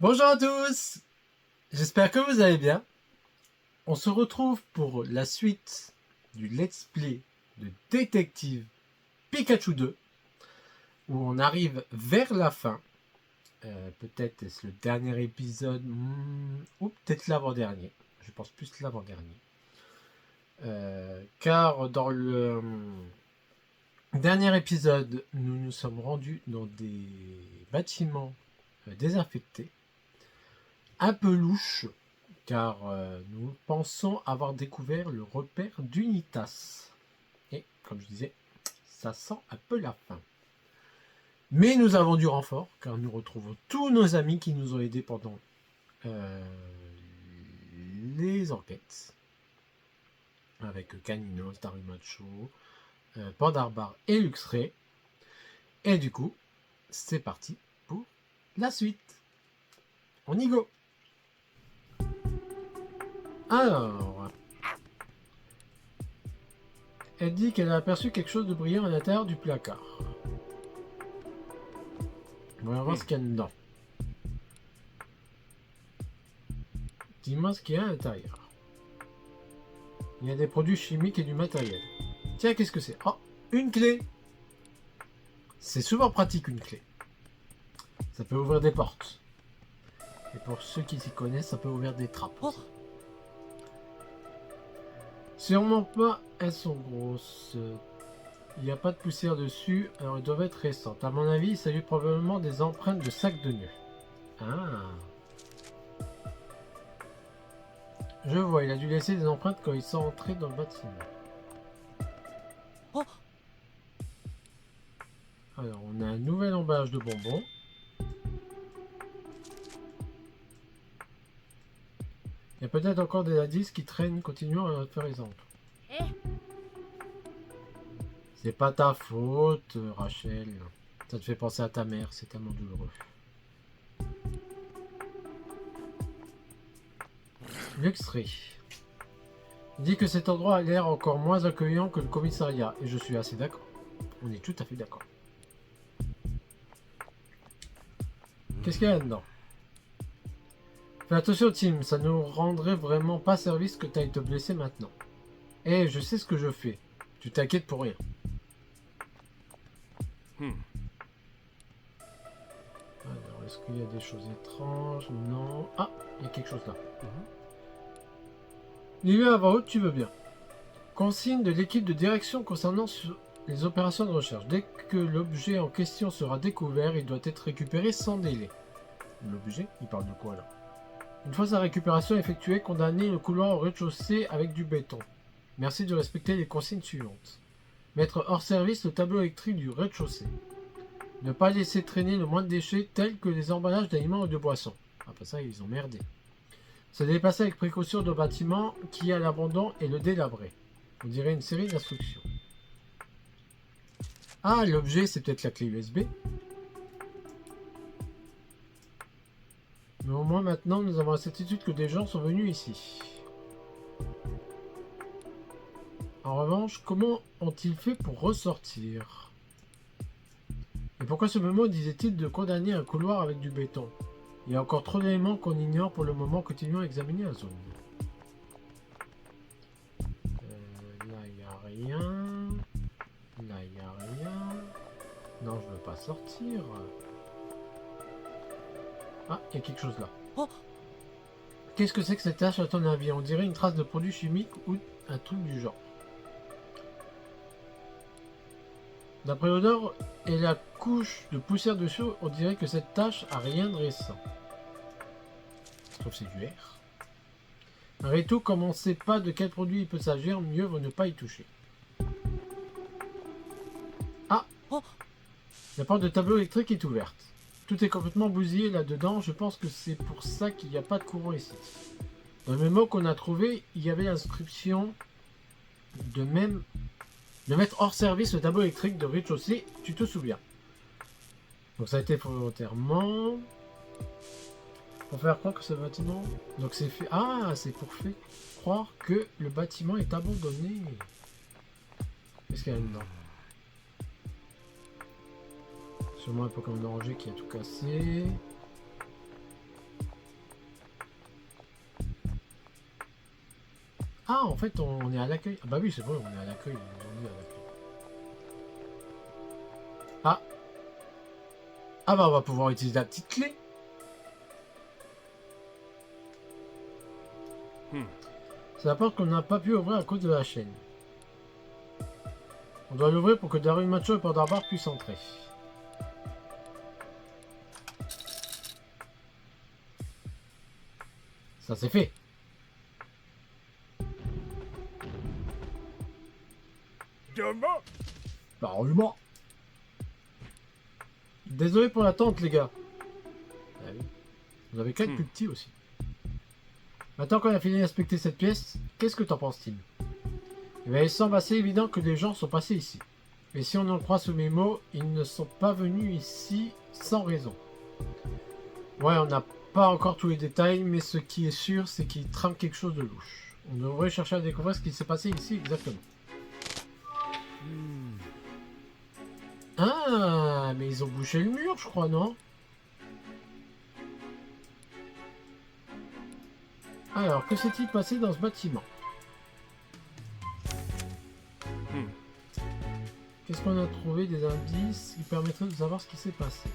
Bonjour à tous, j'espère que vous allez bien. On se retrouve pour la suite du let's play de Détective Pikachu 2, où on arrive vers la fin. Peut-être est-ce le dernier épisode, ou peut-être l'avant-dernier. Je pense plus l'avant-dernier. Car dans le dernier épisode, nous nous sommes rendus dans des bâtiments désaffectés, un peu louches, car nous pensons avoir découvert le repère d'Unitas. Et, comme je disais, ça sent un peu la fin. Mais nous avons du renfort, car nous retrouvons tous nos amis qui nous ont aidés pendant les enquêtes. Avec Canino, Starumacho, Pandarbar et Luxray. Et du coup, c'est parti pour la suite. On y go. Alors, elle dit qu'elle a aperçu quelque chose de brillant à l'intérieur du placard. On va voir ce qu'il y a dedans. Dis-moi ce qu'il y a à l'intérieur. Il y a des produits chimiques et du matériel. Tiens, qu'est-ce que c'est? Oh, une clé. C'est souvent pratique, une clé. Ça peut ouvrir des portes. Et pour ceux qui s'y connaissent, ça peut ouvrir des trappes. Oh. Sûrement pas, elles sont grosses. Il n'y a pas de poussière dessus, alors elles doivent être récentes. À mon avis, il s'agit probablement des empreintes de sacs de nœuds. Ah. Je vois, il a dû laisser des empreintes quand ils sont entrés dans le bâtiment. Oh. Alors, on a un nouvel emballage de bonbons. Il y a peut-être encore des indices qui traînent, continuons à faire exemple. C'est pas ta faute, Rachel. Ça te fait penser à ta mère, c'est tellement douloureux. Luxray. Il dit que cet endroit a l'air encore moins accueillant que le commissariat, et je suis assez d'accord. On est tout à fait d'accord. Qu'est-ce qu'il y a là-dedans? Fais attention, Tim, ça nous rendrait vraiment pas service que tu ailles te blesser maintenant. Eh, je sais ce que je fais. Tu t'inquiètes pour rien. Alors, est-ce qu'il y a des choses étranges? Non. Ah, il y a quelque chose là. Dis-le à voix haute, tu veux bien. Consigne de l'équipe de direction concernant les opérations de recherche. Dès que l'objet en question sera découvert, il doit être récupéré sans délai. L'objet? Il parle de quoi là? Une fois sa récupération effectuée, condamnez le couloir au rez-de-chaussée avec du béton. Merci de respecter les consignes suivantes. Mettre hors service le tableau électrique du rez-de-chaussée. Ne pas laisser traîner le moins de déchets tels que les emballages d'aliments ou de boissons. Après ça, ils ont merdé. Se déplacer avec précaution de bâtiment qui est à l'abandon et le délabrer. On dirait une série d'instructions. Ah, l'objet, c'est peut-être la clé USB. Mais au moins maintenant, nous avons la certitude que des gens sont venus ici. En revanche, comment ont-ils fait pour ressortir? Et pourquoi ce moment disait-il de condamner un couloir avec du béton? Il y a encore trop d'éléments qu'on ignore pour le moment. Continuons à examiner la zone. Là, il n'y a rien. Là, il n'y a rien. Non, je ne veux pas sortir. Ah, il y a quelque chose là. Oh, qu'est-ce que c'est que cette tache à ton avis? On dirait une trace de produit chimique ou un truc du genre. D'après l'odeur et la couche de poussière dessus, on dirait que cette tache a rien de récent. Je trouve que c'est du air. Malgré tout, comme on ne sait pas de quel produit il peut s'agir, mieux vaut ne pas y toucher. Ah, oh, la porte de tableau électrique est ouverte. Tout est complètement bousillé là-dedans. Je pense que c'est pour ça qu'il n'y a pas de courant ici. Dans le mémo qu'on a trouvé, il y avait l'inscription de mettre hors service le tableau électrique de rez-de-chaussée. Tu te souviens? Donc ça a été volontairement. Pour faire croire que ce bâtiment... Donc c'est fait... Ah, c'est pour faire croire que le bâtiment est abandonné. Qu'est-ce qu'il y a là-dedans? Sûrement un Pokémon d'Oranger qui a tout cassé. Ah, en fait, on est à l'accueil. Ah bah oui, c'est vrai, on est à l'accueil. Ils nous ont mis à l'accueil. Ah. Ah bah on va pouvoir utiliser la petite clé. C'est la porte qu'on n'a pas pu ouvrir à cause de la chaîne. On doit l'ouvrir pour que Darumacho et Pandarbar puissent entrer. Ça c'est fait. Parlement. Désolé pour l'attente, les gars. Ah oui. Vous avez 4 plus petits aussi. Maintenant qu'on a fini d'inspecter cette pièce, qu'est-ce que t'en penses, Tim? Eh bien, il semble assez évident que des gens sont passés ici. Et si on en croit sous mes mots, ils ne sont pas venus ici sans raison. Ouais, on n'a pas encore tous les détails, mais ce qui est sûr, c'est qu'ils trament quelque chose de louche. On devrait chercher à découvrir ce qui s'est passé ici exactement. Ah, mais ils ont bouché le mur, je crois, non? Alors, que s'est-il passé dans ce bâtiment? Qu'est-ce qu'on a trouvé? Des indices qui permettraient de savoir ce qui s'est passé.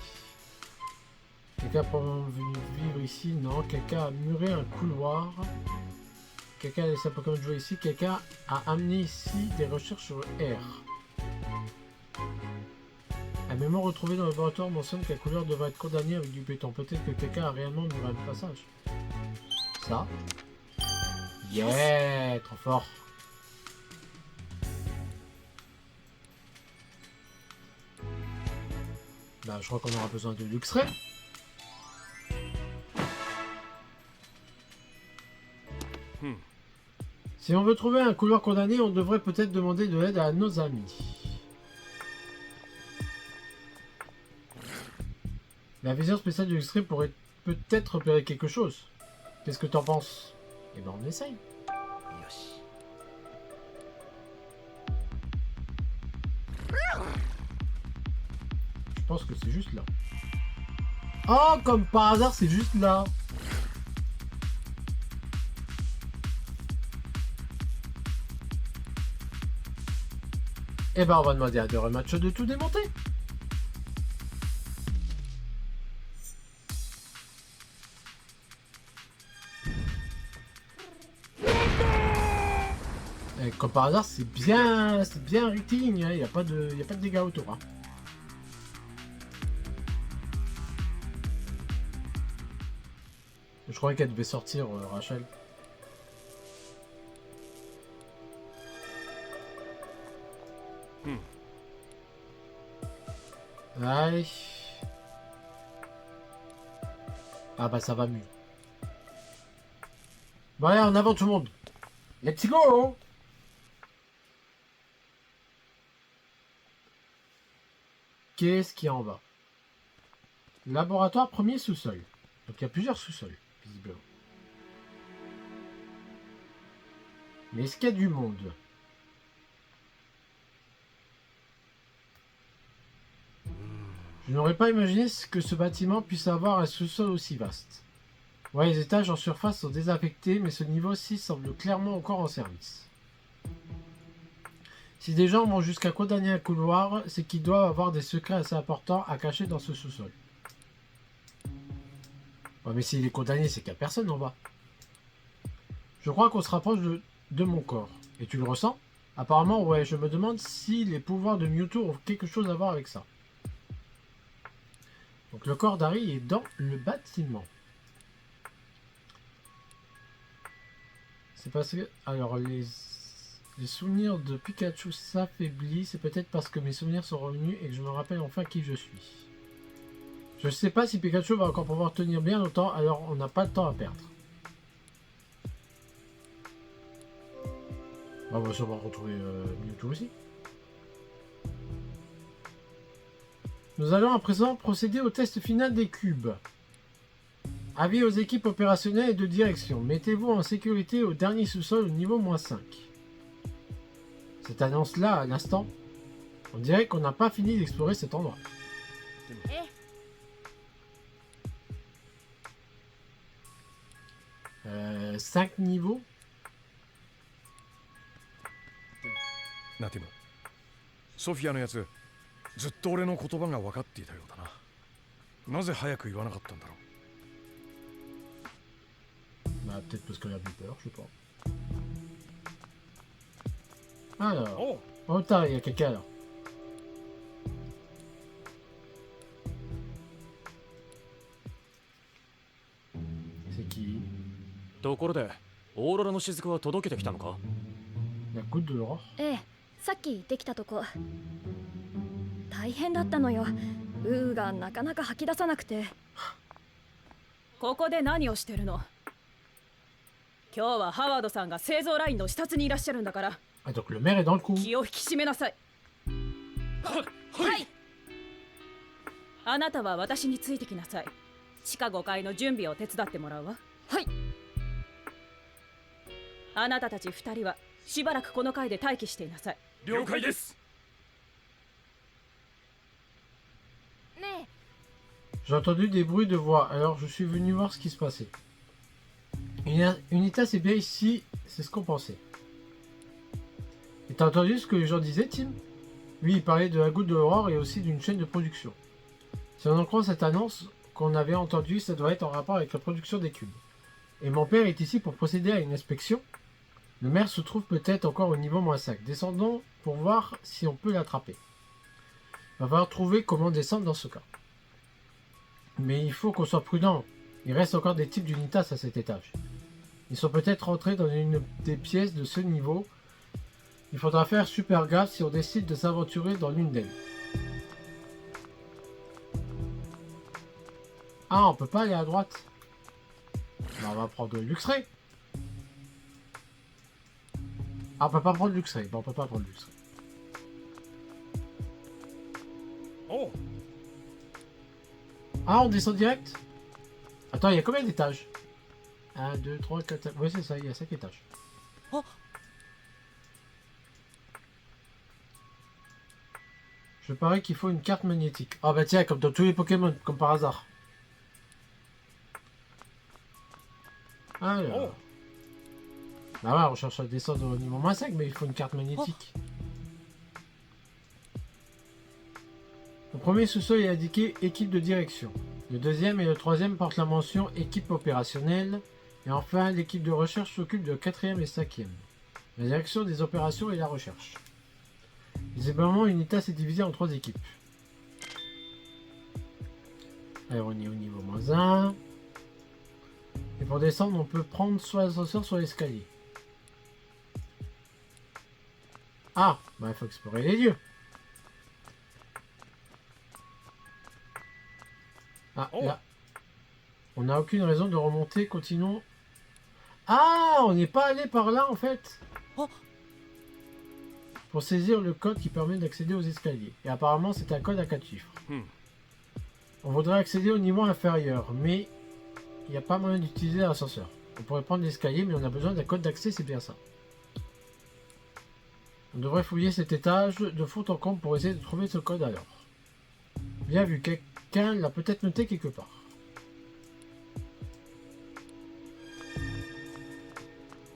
Quelqu'un est probablement venu vivre ici? Non. Quelqu'un a muré un couloir. Quelqu'un a laissé un Pokémon jouer ici. Quelqu'un a amené ici des recherches sur le R. Un mémoire retrouvé dans le laboratoire mentionne que la couleur devrait être condamnée avec du béton. Peut-être que quelqu'un a réellement muré un passage. Ça. Yeah, trop fort. Bah, je crois qu'on aura besoin de Luxray. Si on veut trouver un couloir condamné, on devrait peut-être demander de l'aide à nos amis. La vision spéciale de Luxray pourrait peut-être repérer quelque chose. Qu'est-ce que t'en penses? Eh ben, on essaye. Je pense que c'est juste là. Oh, comme par hasard, c'est juste là. Eh ben, on va demander à Darumacho de tout démonter. Et comme par hasard, c'est bien rectiligne, hein. Il n'y a pas de dégâts autour. Hein. Je croyais qu'elle devait sortir, Rachel. Allez. Ah bah ça va mieux. Bon allez, en avant tout le monde. Let's go. Qu'est-ce qu'il y a en bas? Laboratoire premier sous-sol. Donc il y a plusieurs sous-sols, visiblement. Mais est-ce qu'il y a du monde? Je n'aurais pas imaginé que ce bâtiment puisse avoir un sous-sol aussi vaste. Ouais, les étages en surface sont désaffectés, mais ce niveau-ci semble clairement encore en service. Si des gens vont jusqu'à condamner un couloir, c'est qu'ils doivent avoir des secrets assez importants à cacher dans ce sous-sol. Ouais, mais s'il est condamné, c'est qu'il n'y a personne en bas. Je crois qu'on se rapproche de mon corps. Et tu le ressens? Apparemment, ouais, je me demande si les pouvoirs de Mewtwo ont quelque chose à voir avec ça. Donc le corps d'Harry est dans le bâtiment. C'est parce que... Alors, les souvenirs de Pikachu s'affaiblissent. C'est peut-être parce que mes souvenirs sont revenus et que je me rappelle enfin qui je suis. Je ne sais pas si Pikachu va encore pouvoir tenir bien longtemps, alors on n'a pas de temps à perdre. On va sûrement retrouver Mewtwo aussi. Nous allons à présent procéder au test final des cubes. Avis aux équipes opérationnelles et de direction. Mettez-vous en sécurité au dernier sous-sol au niveau -5. Cette annonce-là, à l'instant, on dirait qu'on n'a pas fini d'explorer cet endroit. 5 niveaux. ソフィアのやつずっと俺の言葉が分かっていたようだな。なぜ早く言わなかったんだろう。Bah, peut-être parce qu'elle a plus peur, je sais pas. Alors. Oh, putain, il y a quelqu'un là. C'est qui? ところで、オーロラの雫は届けてきたのか？ La goutte de l'aurore? ええ、さっき行ってきたとこ。大変だったのよ。がなかなか吐き出さなくて。ここで何をしてるの？今日はハワードさんが製造ラインの視察にいらっしゃるんだから。Ah, donc le maire est dans le coup. 気を引き締めなさい。はい。あなたは私についてきなさい。地下5階の準備を手伝ってもらうわ。はい。あなたたち2人はしばらくこの階で待機していなさい。了解です。ねえ。J'ai entendu des bruits de voix, alors je suis venu voir ce qui se passait. Unitas est bien ici, c'est ce qu'on pensait. Et t'as entendu ce que les gens disaient, Tim? Oui, il parlait de la goutte de l'aurore et aussi d'une chaîne de production. Si on en croit cette annonce qu'on avait entendue, ça doit être en rapport avec la production des cubes. Et mon père est ici pour procéder à une inspection. Le maire se trouve peut-être encore au niveau -5. Descendons pour voir si on peut l'attraper. Il va falloir trouver comment descendre dans ce cas. Mais il faut qu'on soit prudent. Il reste encore des types d'unitas à cet étage. Ils sont peut-être rentrés dans une des pièces de ce niveau. Il faudra faire super gaffe si on décide de s'aventurer dans l'une d'elles. Ah, on peut pas aller à droite. Ben, on va prendre l'X-Ray. Ah, on peut pas prendre l'X-Ray. Ben, on peut pas prendre l'X-Ray. Oh. Ah, on descend direct? Attends, il y a combien d'étages? 1, 2, 3, 4, 5... Oui, c'est ça, il y a 5 étages. Oh. Je parie qu'il faut une carte magnétique. Ah bah tiens, comme dans tous les Pokémon, comme par hasard. Alors... Bah ouais, on cherche à descendre au niveau -5, mais il faut une carte magnétique. Le premier sous-sol est indiqué équipe de direction. Le deuxième et le troisième portent la mention équipe opérationnelle. Et enfin, l'équipe de recherche s'occupe de 4e et 5e. La direction des opérations et la recherche. Visiblement, Unitas est divisée en 3 équipes. Alors, on est au niveau -1. Et pour descendre, on peut prendre soit l'ascenseur, soit l'escalier. Ah, bah il faut explorer les lieux. Ah, là. On n'a aucune raison de remonter, continuons. Ah, on n'est pas allé par là en fait. Pour saisir le code qui permet d'accéder aux escaliers. Et apparemment c'est un code à 4 chiffres. On voudrait accéder au niveau inférieur, mais il n'y a pas moyen d'utiliser l'ascenseur. On pourrait prendre l'escalier, mais on a besoin d'un code d'accès, c'est bien ça. On devrait fouiller cet étage de fond en comble pour essayer de trouver ce code alors. Bien vu, quelqu'un l'a peut-être noté quelque part.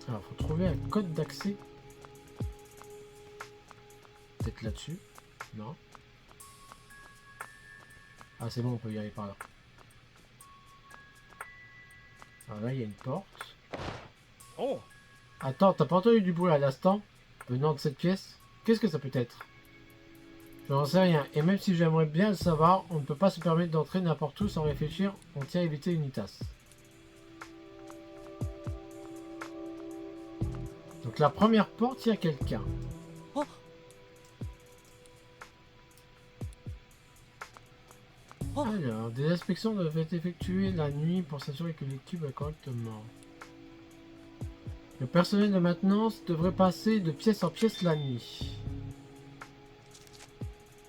Alors, faut trouver un code d'accès. Peut-être là-dessus. Non. Ah, c'est bon, on peut y aller par là. Alors là, il y a une porte. Oh. Attends, t'as pas entendu du bruit à l'instant venant de cette pièce? Qu'est-ce que ça peut être? Je n'en sais rien. Et même si j'aimerais bien le savoir, on ne peut pas se permettre d'entrer n'importe où sans réfléchir. On tient à éviter Unitas. Donc la première porte, il y a quelqu'un. Oh. Oh. Alors, des inspections doivent être effectuées la nuit pour s'assurer que l'équipe va correctement. Le personnel de maintenance devrait passer de pièce en pièce la nuit.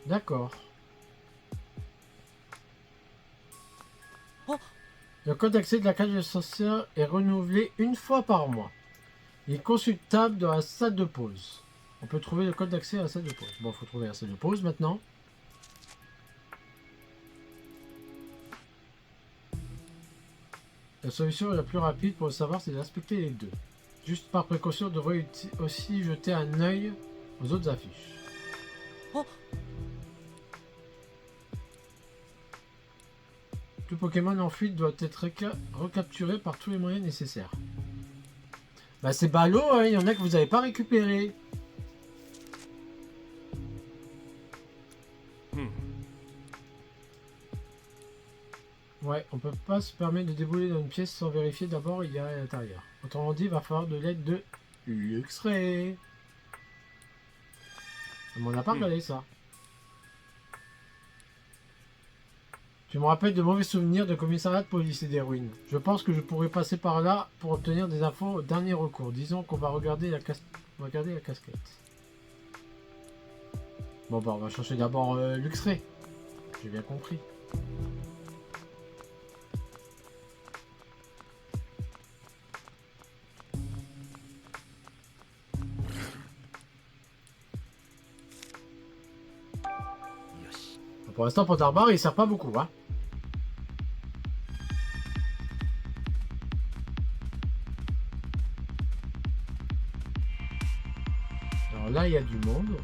D'accord. Oh. Le code d'accès de la cage d'ascenseur est renouvelé une fois par mois. Il est consultable dans la salle de pause. On peut trouver le code d'accès à la salle de pause. Bon, il faut trouver la salle de pause maintenant. La solution la plus rapide pour le savoir, c'est d'inspecter les deux. Juste par précaution, on devrait aussi jeter un œil aux autres affiches. Oh. Tout Pokémon en fuite doit être recapturé par tous les moyens nécessaires. Bah c'est ballot, hein, il y en a que vous n'avez pas récupéré. Ouais, on peut pas se permettre de débouler dans une pièce sans vérifier d'abord il y a à l'intérieur. Autrement dit, il va falloir de l'aide de Luxray. Mais on n'a pas regardé ça. Tu me rappelles de mauvais souvenirs de commissariat de police et des ruines. Je pense que je pourrais passer par là pour obtenir des infos au dernier recours. Disons qu'on va regarder la casquette. Bon bah on va chercher d'abord Luxray. J'ai bien compris. Pour l'instant, Potarbar, il sert pas beaucoup, hein. Alors là, il y a du monde.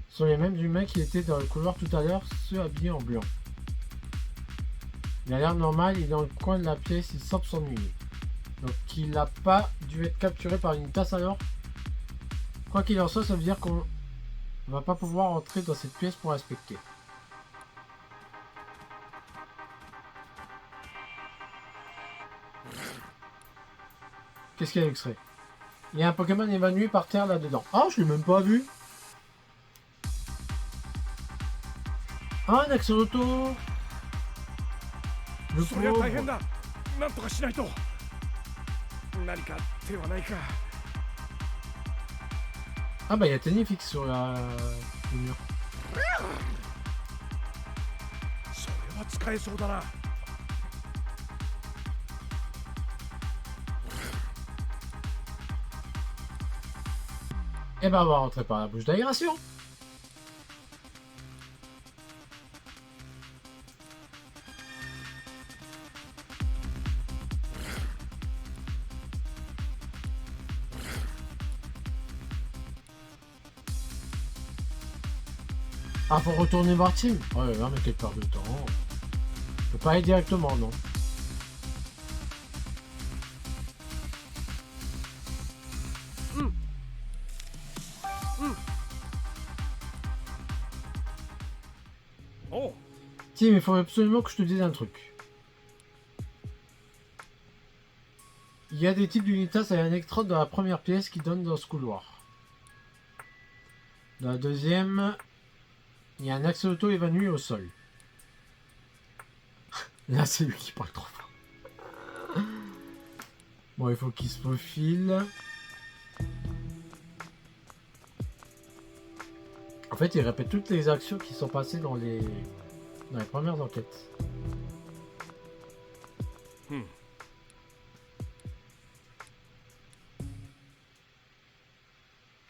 Ce sont les mêmes humains qui étaient dans le couloir tout à l'heure, ceux habillés en blanc. Il a l'air normal, il est dans le coin de la pièce, il semble s'ennuyer. Donc il n'a pas dû être capturé par une tasse alors. Quoi qu'il en soit, ça veut dire qu'on va pas pouvoir entrer dans cette pièce pour inspecter. Qu'est-ce qu'il y a Luxray? Il y a un Pokémon évanoui par terre là-dedans. Ah, je l'ai même pas vu. Ah, un Axolotl. Le そりゃ大変 pauvre. だ。なんとかしないと。何か手はないか。 Ah bah il y a Tenifix sur le mur. それは使えそうだな。 Et bah on va rentrer par la bouche d'aération. Ah, faut retourner voir Tim. Ouais, là, mais quelle perte de temps. Je peux pas aller directement, non. Oh, Tim, il faut absolument que je te dise un truc. Il y a des types d'unitas et un électrode dans la première pièce qui donne dans ce couloir. Dans la deuxième, il y a un axolotl évanoui au sol. Là, c'est lui qui parle trop fort. Bon, il faut qu'il se faufile. En fait, il répète toutes les actions qui sont passées dans les premières enquêtes.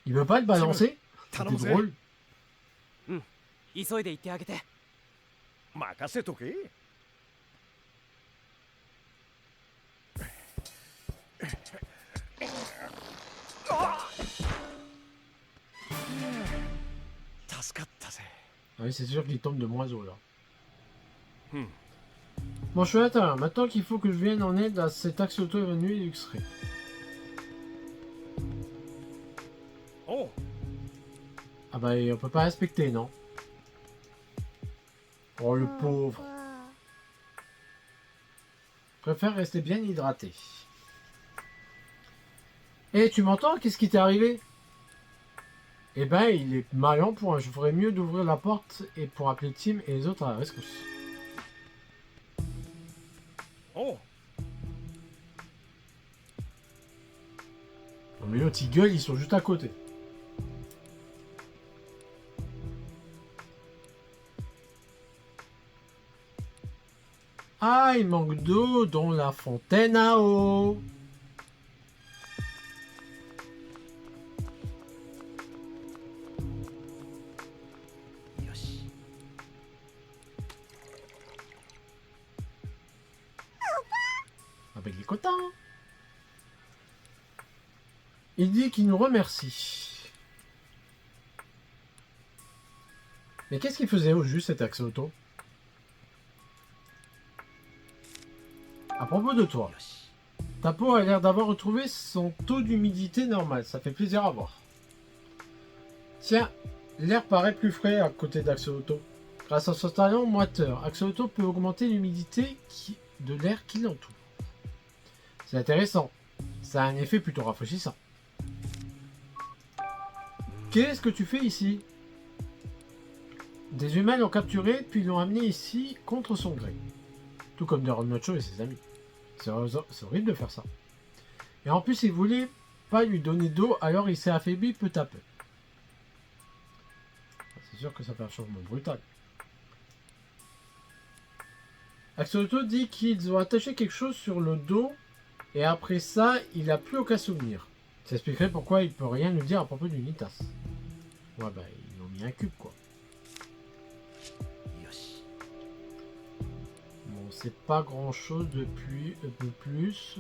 Il veut pas être balancé? C'était drôle. 急いで行ってあげて。任せとけ。助かったぜ。 Ah oui, c'est sûr qu'il tombe de moins haut là. Bon, je suis à l'intérieur. Maintenant qu'il faut que je vienne en aide à cet axolotl évanoui et Luxray. Oh, Ah bah, on peut pas respecter, non? Oh, le pauvre. Je préfère rester bien hydraté. Eh, tu m'entends? Qu'est-ce qui t'est arrivé? Eh ben, il est mal en point. Je ferais mieux d'ouvrir la porte et pour appeler Tim et les autres à la rescousse. oh. Non mais l'autre, ils gueulent, ils sont juste à côté. Ah, il manque d'eau dans la fontaine à eau. Ah ben, il est content. Il dit qu'il nous remercie. Mais qu'est-ce qu'il faisait au juste cet accès auto? À propos de toi, ta peau a l'air d'avoir retrouvé son taux d'humidité normal. Ça fait plaisir à voir. Tiens, l'air paraît plus frais à côté d'Axolotl. Grâce à son talent moiteur, Axolotl peut augmenter l'humidité de l'air qui l'entoure. C'est intéressant. Ça a un effet plutôt rafraîchissant. Qu'est-ce que tu fais ici? Des humains l'ont capturé puis l'ont amené ici contre son gré. Tout comme Daron Nocho et ses amis. C'est horrible de faire ça. Et en plus, il voulait pas lui donner d'eau, alors il s'est affaibli peu à peu. C'est sûr que ça fait un changement brutal. Axolotl dit qu'ils ont attaché quelque chose sur le dos et après ça, il n'a plus aucun souvenir. Ça expliquerait pourquoi il peut rien nous dire à propos du Nitas. Ouais, bah, ils ont mis un cube, quoi. Bon, c'est pas grand chose depuis un peu plus.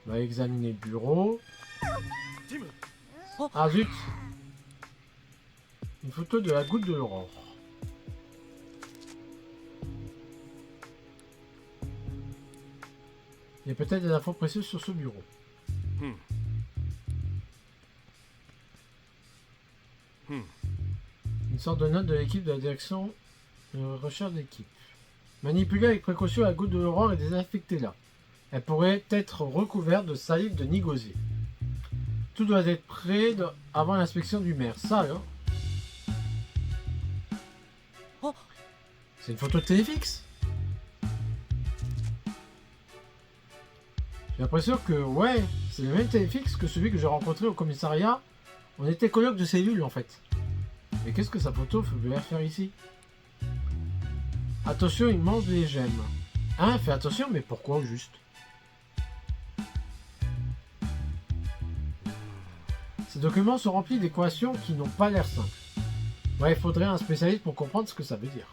On va examiner le bureau. Ah zut! Une photo de la goutte de l'aurore. Il y a peut-être des infos précieuses sur ce bureau. Une sorte de note de l'équipe de la direction de recherche d'équipe. Manipulée avec précaution la goutte de l'aurore et désinfectez-la. Elle pourrait être recouverte de salive de Nigosier. Tout doit être prêt avant l'inspection du maire. Ça alors? C'est une photo de téléfixe? J'ai l'impression que, ouais, c'est le même téléfixe que celui que j'ai rencontré au commissariat. On était coloc de cellules en fait. Mais qu'est-ce que sa photo veut faire ici? Attention, il mange des gemmes. Hein, fais attention, mais pourquoi au juste? Ces documents sont remplis d'équations qui n'ont pas l'air simples. Ouais, il faudrait un spécialiste pour comprendre ce que ça veut dire.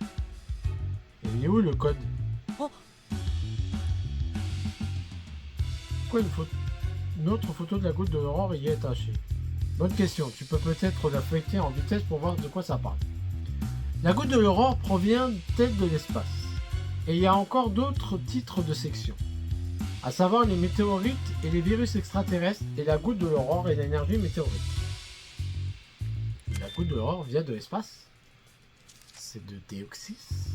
Et il est où le code? Pourquoi une autre photo de la goutte de l'aurore y est attachée? Bonne question, tu peux peut-être la feuilleter en vitesse pour voir de quoi ça parle. La goutte de l'aurore provient peut-être de l'espace. Et il y a encore d'autres titres de section. À savoir les météorites et les virus extraterrestres et la goutte de l'aurore et l'énergie météorite. La goutte de l'aurore vient de l'espace? C'est de Déoxys?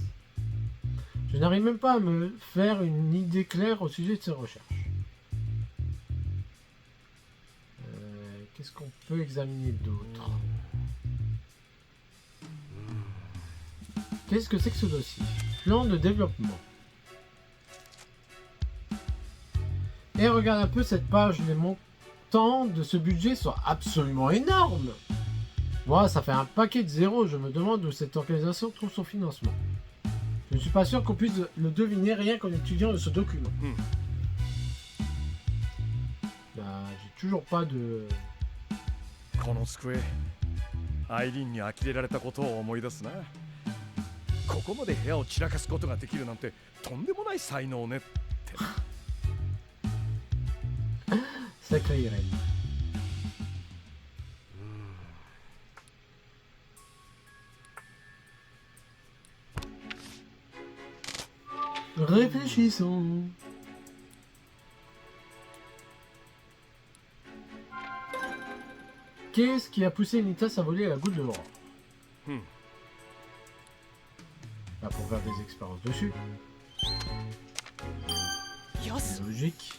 Je n'arrive même pas à me faire une idée claire au sujet de ces recherches. Qu'est-ce qu'on peut examiner d'autre? Qu'est-ce que c'est que ce dossier? Plan de développement. Et regarde un peu cette page. Les montants de ce budget sont absolument énormes. Moi, ça fait un paquet de zéros. Je me demande où cette organisation trouve son financement. Je ne suis pas sûr qu'on puisse le deviner rien qu'en étudiant ce document. Bah, j'ai toujours pas de... この机アイリーンに呆れられたことを思い出すな。ここまで部屋を散らかすことができるなんてとんでもない才能ねって。Sacré Irène. Réfléchissons. Qu'est-ce qui a poussé Nitas à voler la goutte de l'aurore? Bah, pour faire des expériences dessus. C'est logique.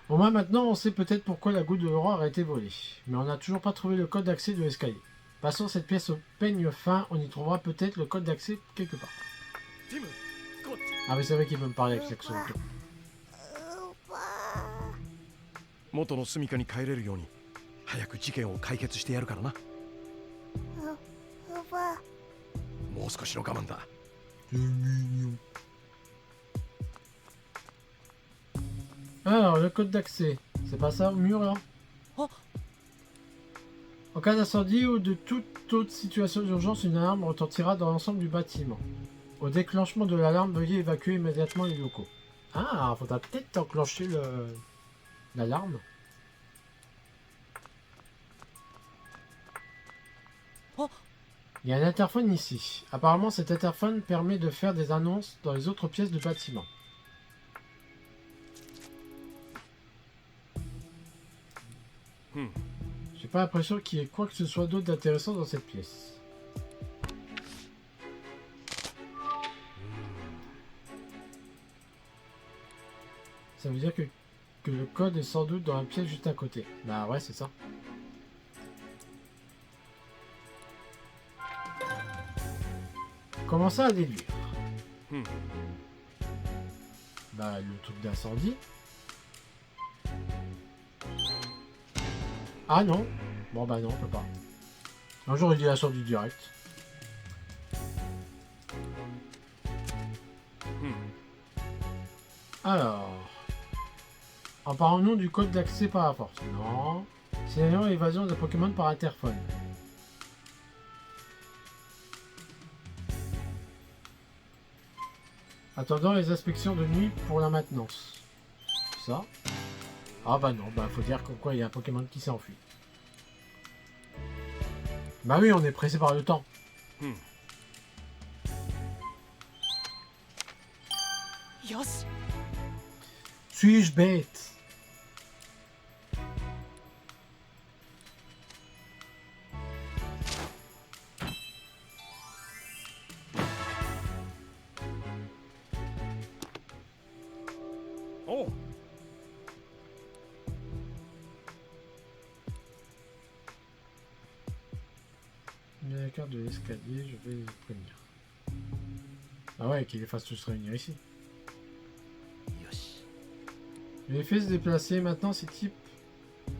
Au moins maintenant on sait peut-être pourquoi la goutte de l'aurore a été volée. Mais on n'a toujours pas trouvé le code d'accès de l'escalier. Passons cette pièce au peigne fin, on y trouvera peut-être le code d'accès quelque part. Ah mais c'est vrai qu'il veut me parler avec Axolotl. 元の住処に帰れるように早く事件を解決してやるからな。もう少しの我慢だ。Alors le code d'accès, c'est pas ça au mur là? En cas d'incendie ou de toute autre situation d'urgence, une alarme retentira dans l'ensemble du bâtiment. Au déclenchement de l'alarme, veuillez évacuer immédiatement les locaux. Ah, faudra peut-être enclencher l'alarme. Oh. Il y a un interphone ici. Apparemment, cet interphone permet de faire des annonces dans les autres pièces du bâtiment. J'ai pas l'impression qu'il y ait quoi que ce soit d'autre d'intéressant dans cette pièce. Ça veut dire que le code est sans doute dans la pièce juste à côté. Bah ouais, c'est ça. Comment ça à déduire? Bah le truc d'incendie. Ah non. Bon bah non, on peut pas. Un jour il dit l'incendie direct. Alors. Emparons-nous du code d'accès par la force. Non. Signalons l'évasion de Pokémon par interphone. Attendons les inspections de nuit pour la maintenance. Ça. Ah bah non, bah faut dire quoi il y a un Pokémon qui s'est enfui. Bah oui, on est pressé par le temps. Yosh. Suis-je bête?おう。Il y a la carte de l'escalier, je vais les prévenir. Ah ouais, qu'il les fasse tous se réunir ici. Je les fais se déplacer maintenant, ces types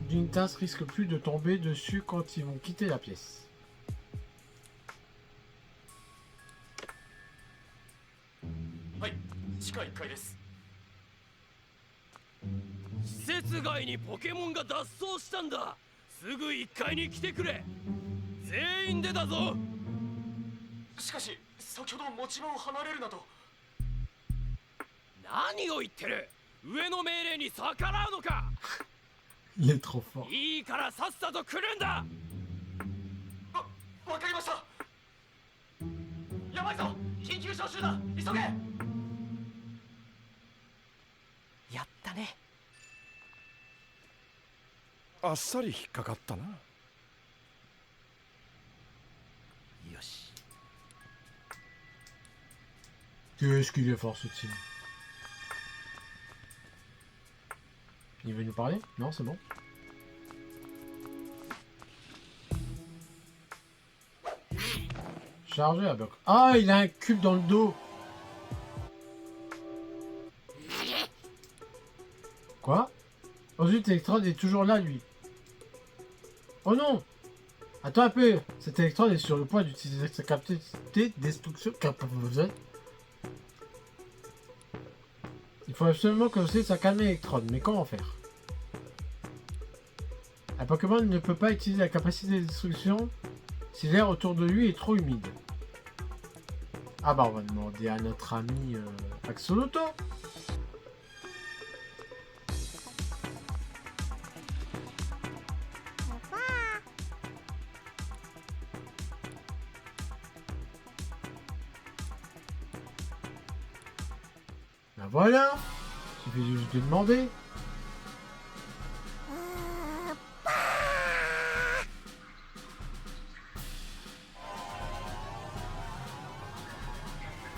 d'une tasse risquent plus de tomber dessus quand ils vont quitter la pièce. Ouais, 地下1階です。施設外にポケモンが脱走したんだ。すぐ1階に来てくれ。全員出たぞ。しかし先ほど持ち場を離れるなと。何を言ってる。上の命令に逆らうのか。Il est trop fort. いいからさっさと来るんだ。わかりました。やばいぞ。緊急招集だ。急げ。やったね。あっさり引っかかったな。よし。Qu'est-ce qu'il est fort ce type. Il veut nous parler? Non, c'est bon. Chargé à bloc. Ah, il a un cube dans le dos. Quoi? Oh zut, Electrode est toujours là, lui. Oh non! Attends un peu. Cet Electrode est sur le point d'utiliser sa capacité de destruction. Il faut absolument commencer sa calmer Electrode, mais comment faire? Un Pokémon ne peut pas utiliser la capacité de destruction si l'air autour de lui est trop humide. Ah bah on va demander à notre ami Axolotl. Ben voilà, il suffit juste de demander.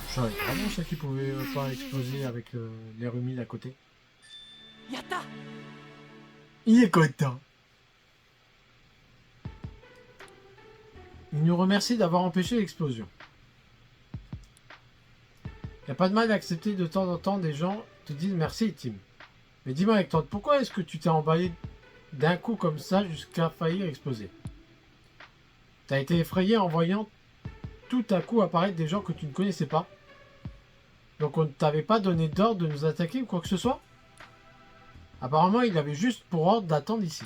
Je savais vraiment ça qui pouvait pas exploser avec l'air humide à côté. Yatta. Il est content. Il nous remercie d'avoir empêché l'explosion. Y a pas de mal d'accepter de temps en temps des gens te disent merci Tim. Mais dis-moi avec toi, pourquoi est-ce que tu t'es emballé d'un coup comme ça jusqu'à faillir exploser? T'as été effrayé en voyant tout à coup apparaître des gens que tu ne connaissais pas. Donc on ne t'avait pas donné d'ordre de nous attaquer ou quoi que ce soit? Apparemment il avait juste pour ordre d'attendre ici.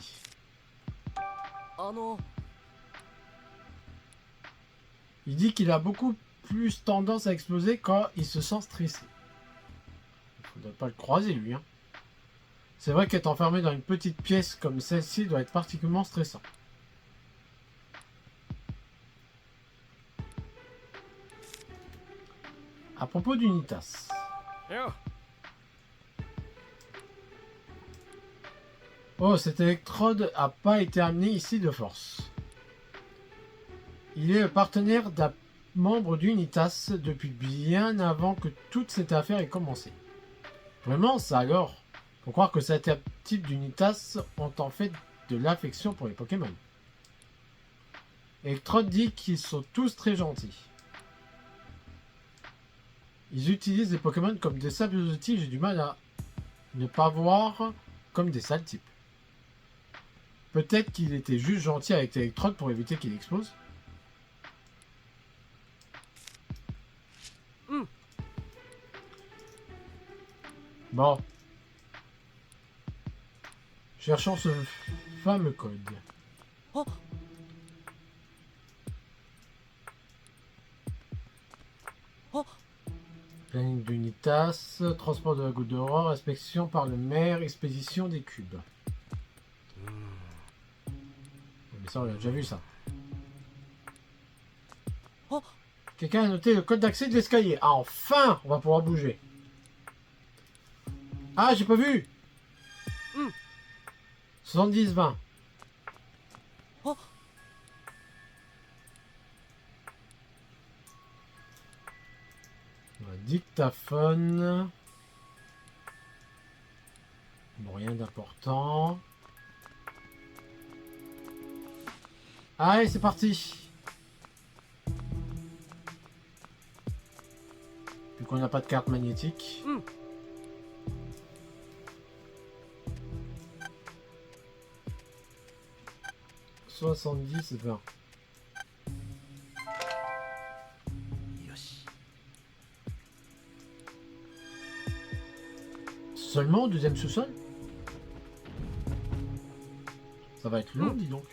Il dit qu'il a beaucoup plus tendance à exploser quand il se sent stressé. Il faudrait pas le croiser, lui. Hein. C'est vrai qu'être enfermé dans une petite pièce comme celle-ci doit être particulièrement stressant. À propos d'Unitas. よ Oh, cette électrode a pas été amenée ici de force. Il est le partenaire d'un membre d'Unitas depuis bien avant que toute cette affaire ait commencé. Vraiment, ça alors? Faut croire que certains types d'Unitas ont en fait de l'affection pour les Pokémon. Electrode dit qu'ils sont tous très gentils. Ils utilisent les Pokémon comme des simples outils, j'ai du mal à ne pas voir comme des sales types. Peut-être qu'il était juste gentil avec l'électrode pour éviter qu'il explose. Bon. Cherchons ce fameux code. Oh. Oh. Planning d'Unitas, transport de la goutte d'aurore, inspection par le maire, expédition des cubes. Mais ça, on a déjà vu ça. Oh. Quelqu'un a noté le code d'accès de l'escalier. Ah, enfin, on va pouvoir bouger. Ah, j'ai pas vu. 70-20. Oh. Dictaphone. Bon, rien d'important. Allez, c'est parti. Vu qu'on n'a pas de carte magnétique. Mm. « 70-20. » Seulement au deuxième sous-sol? Ça va être long, dis donc.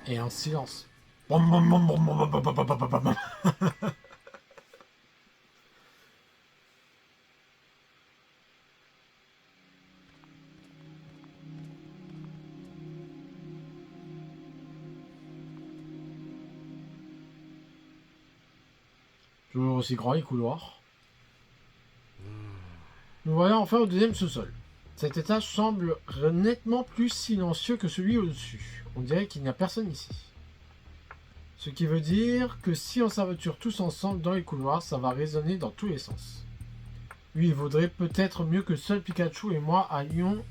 Et un silence. Toujours aussi grand les couloirs. Nous voilà enfin au deuxième sous-sol. Cet étage semble nettement plus silencieux que celui au-dessus. On dirait qu'il n'y a personne ici. Ce qui veut dire que si on s'aventure tous ensemble dans les couloirs, ça va résonner dans tous les sens. Oui, il vaudrait peut-être mieux que seul Pikachu et moi allions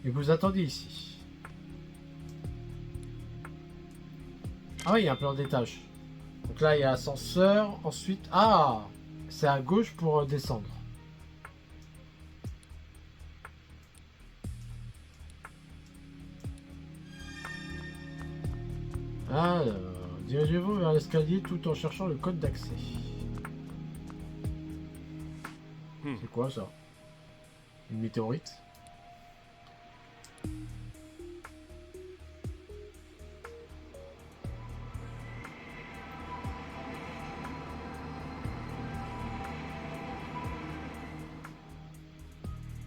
et vous attendiez ici. Ah oui, il y a un plan d'étage. Donc là, il y a ascenseur. Ensuite, ah, c'est à gauche pour descendre. Alors, dirigez-vous vers l'escalier tout en cherchant le code d'accès. C'est quoi ça? Une météorite?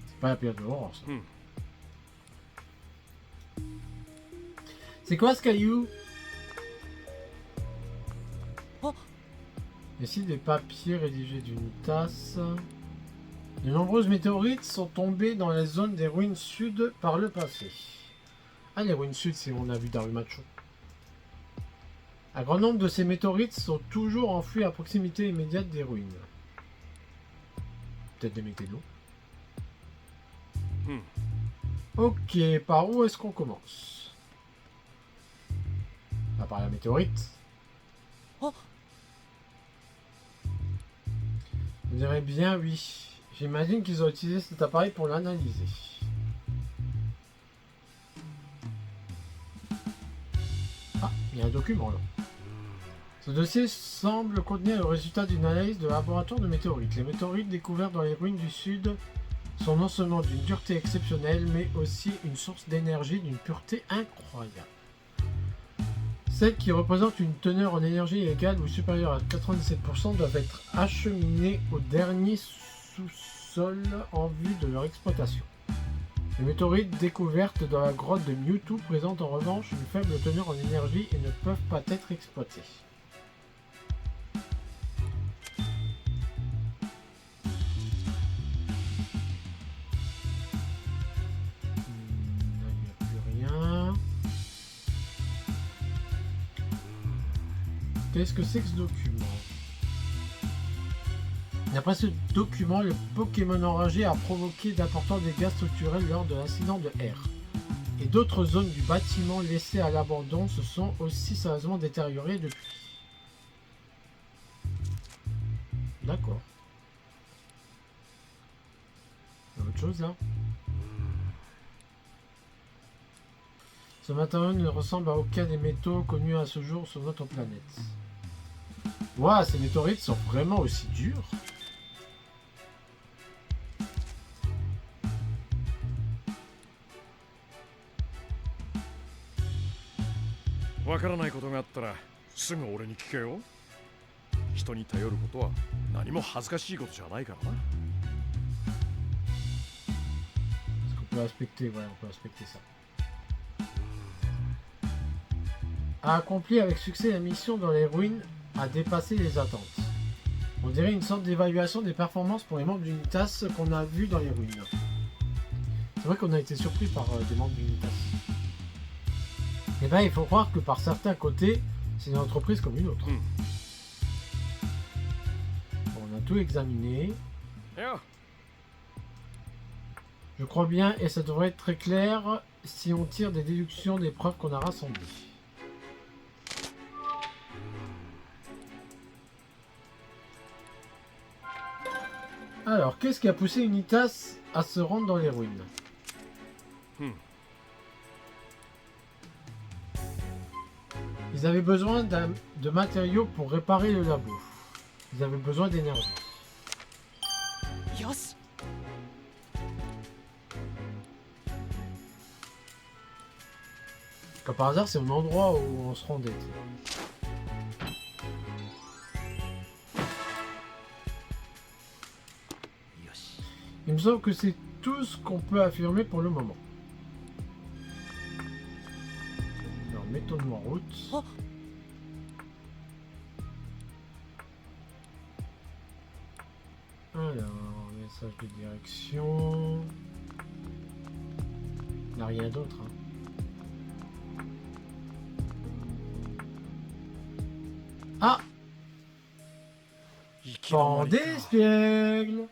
C'est pas la période de l'horreur, ça. C'est quoi ce caillou? Oh. Ici des papiers rédigés d'une tasse. De nombreuses météorites sont tombées dans la zone des ruines sud par le passé. Ah, les ruines sud, c'est on a vu Darumacho. Un grand nombre de ces météorites sont toujours enfouis à proximité immédiate des ruines. Peut-être des météos. Ok, par où est-ce qu'on commence? Par la météorite. Oh. Je dirais bien oui. J'imagine qu'ils ont utilisé cet appareil pour l'analyser. Ah, il y a un document là. Ce dossier semble contenir le résultat d'une analyse de laboratoire de météorites. Les météorites découvertes dans les ruines du sud sont non seulement d'une dureté exceptionnelle, mais aussi une source d'énergie d'une pureté incroyable. Celles qui représentent une teneur en énergie égale ou supérieure à 97% doivent être acheminées au dernier sous-sol en vue de leur exploitation. Les météorites découvertes dans la grotte de Mewtwo présentent en revanche une faible teneur en énergie et ne peuvent pas être exploitées. Là, il n'y a plus rien. Qu'est-ce que c'est que ce document? D'après ce document, le Pokémon enragé a provoqué d'importants dégâts structurels lors de l'incident de R. Et d'autres zones du bâtiment laissées à l'abandon se sont aussi sérieusement détériorées depuis. D'accord. Il y a autre chose là? Ce matériau ne ressemble à aucun des métaux connus à ce jour sur notre planète. Waouh, ces météorites sont vraiment aussi durs. わからないことがあったらすぐ俺に聞けよ。人に頼ることは何も恥ずかしいことじゃないからな。Est-ce qu'on peut respecter? Ouais, on peut respecter ça. A accompli avec succès la mission dans les ruines, a dépassé les attentes. On dirait une sorte d'évaluation des performances pour les membres d'Unitas qu'on a vu dans les ruines. C'est vrai qu'on a été surpris par des membres d'Unitas. Et ben il faut croire que par certains côtés, c'est une entreprise comme une autre. Bon, on a tout examiné. Je crois bien, et ça devrait être très clair si on tire des déductions des preuves qu'on a rassemblées. Alors, qu'est-ce qui a poussé Unitas à se rendre dans les ruines? Ils avaient besoin de matériaux pour réparer le labo. Ils avaient besoin d'énergie. Comme par hasard, c'est un endroit où on se rendait. Il me semble que c'est tout ce qu'on peut affirmer pour le moment. Alors, mettons-nous en route. Alors, message de direction. Il n'y a rien d'autre. Hein. Ah! Pan d'espiègle!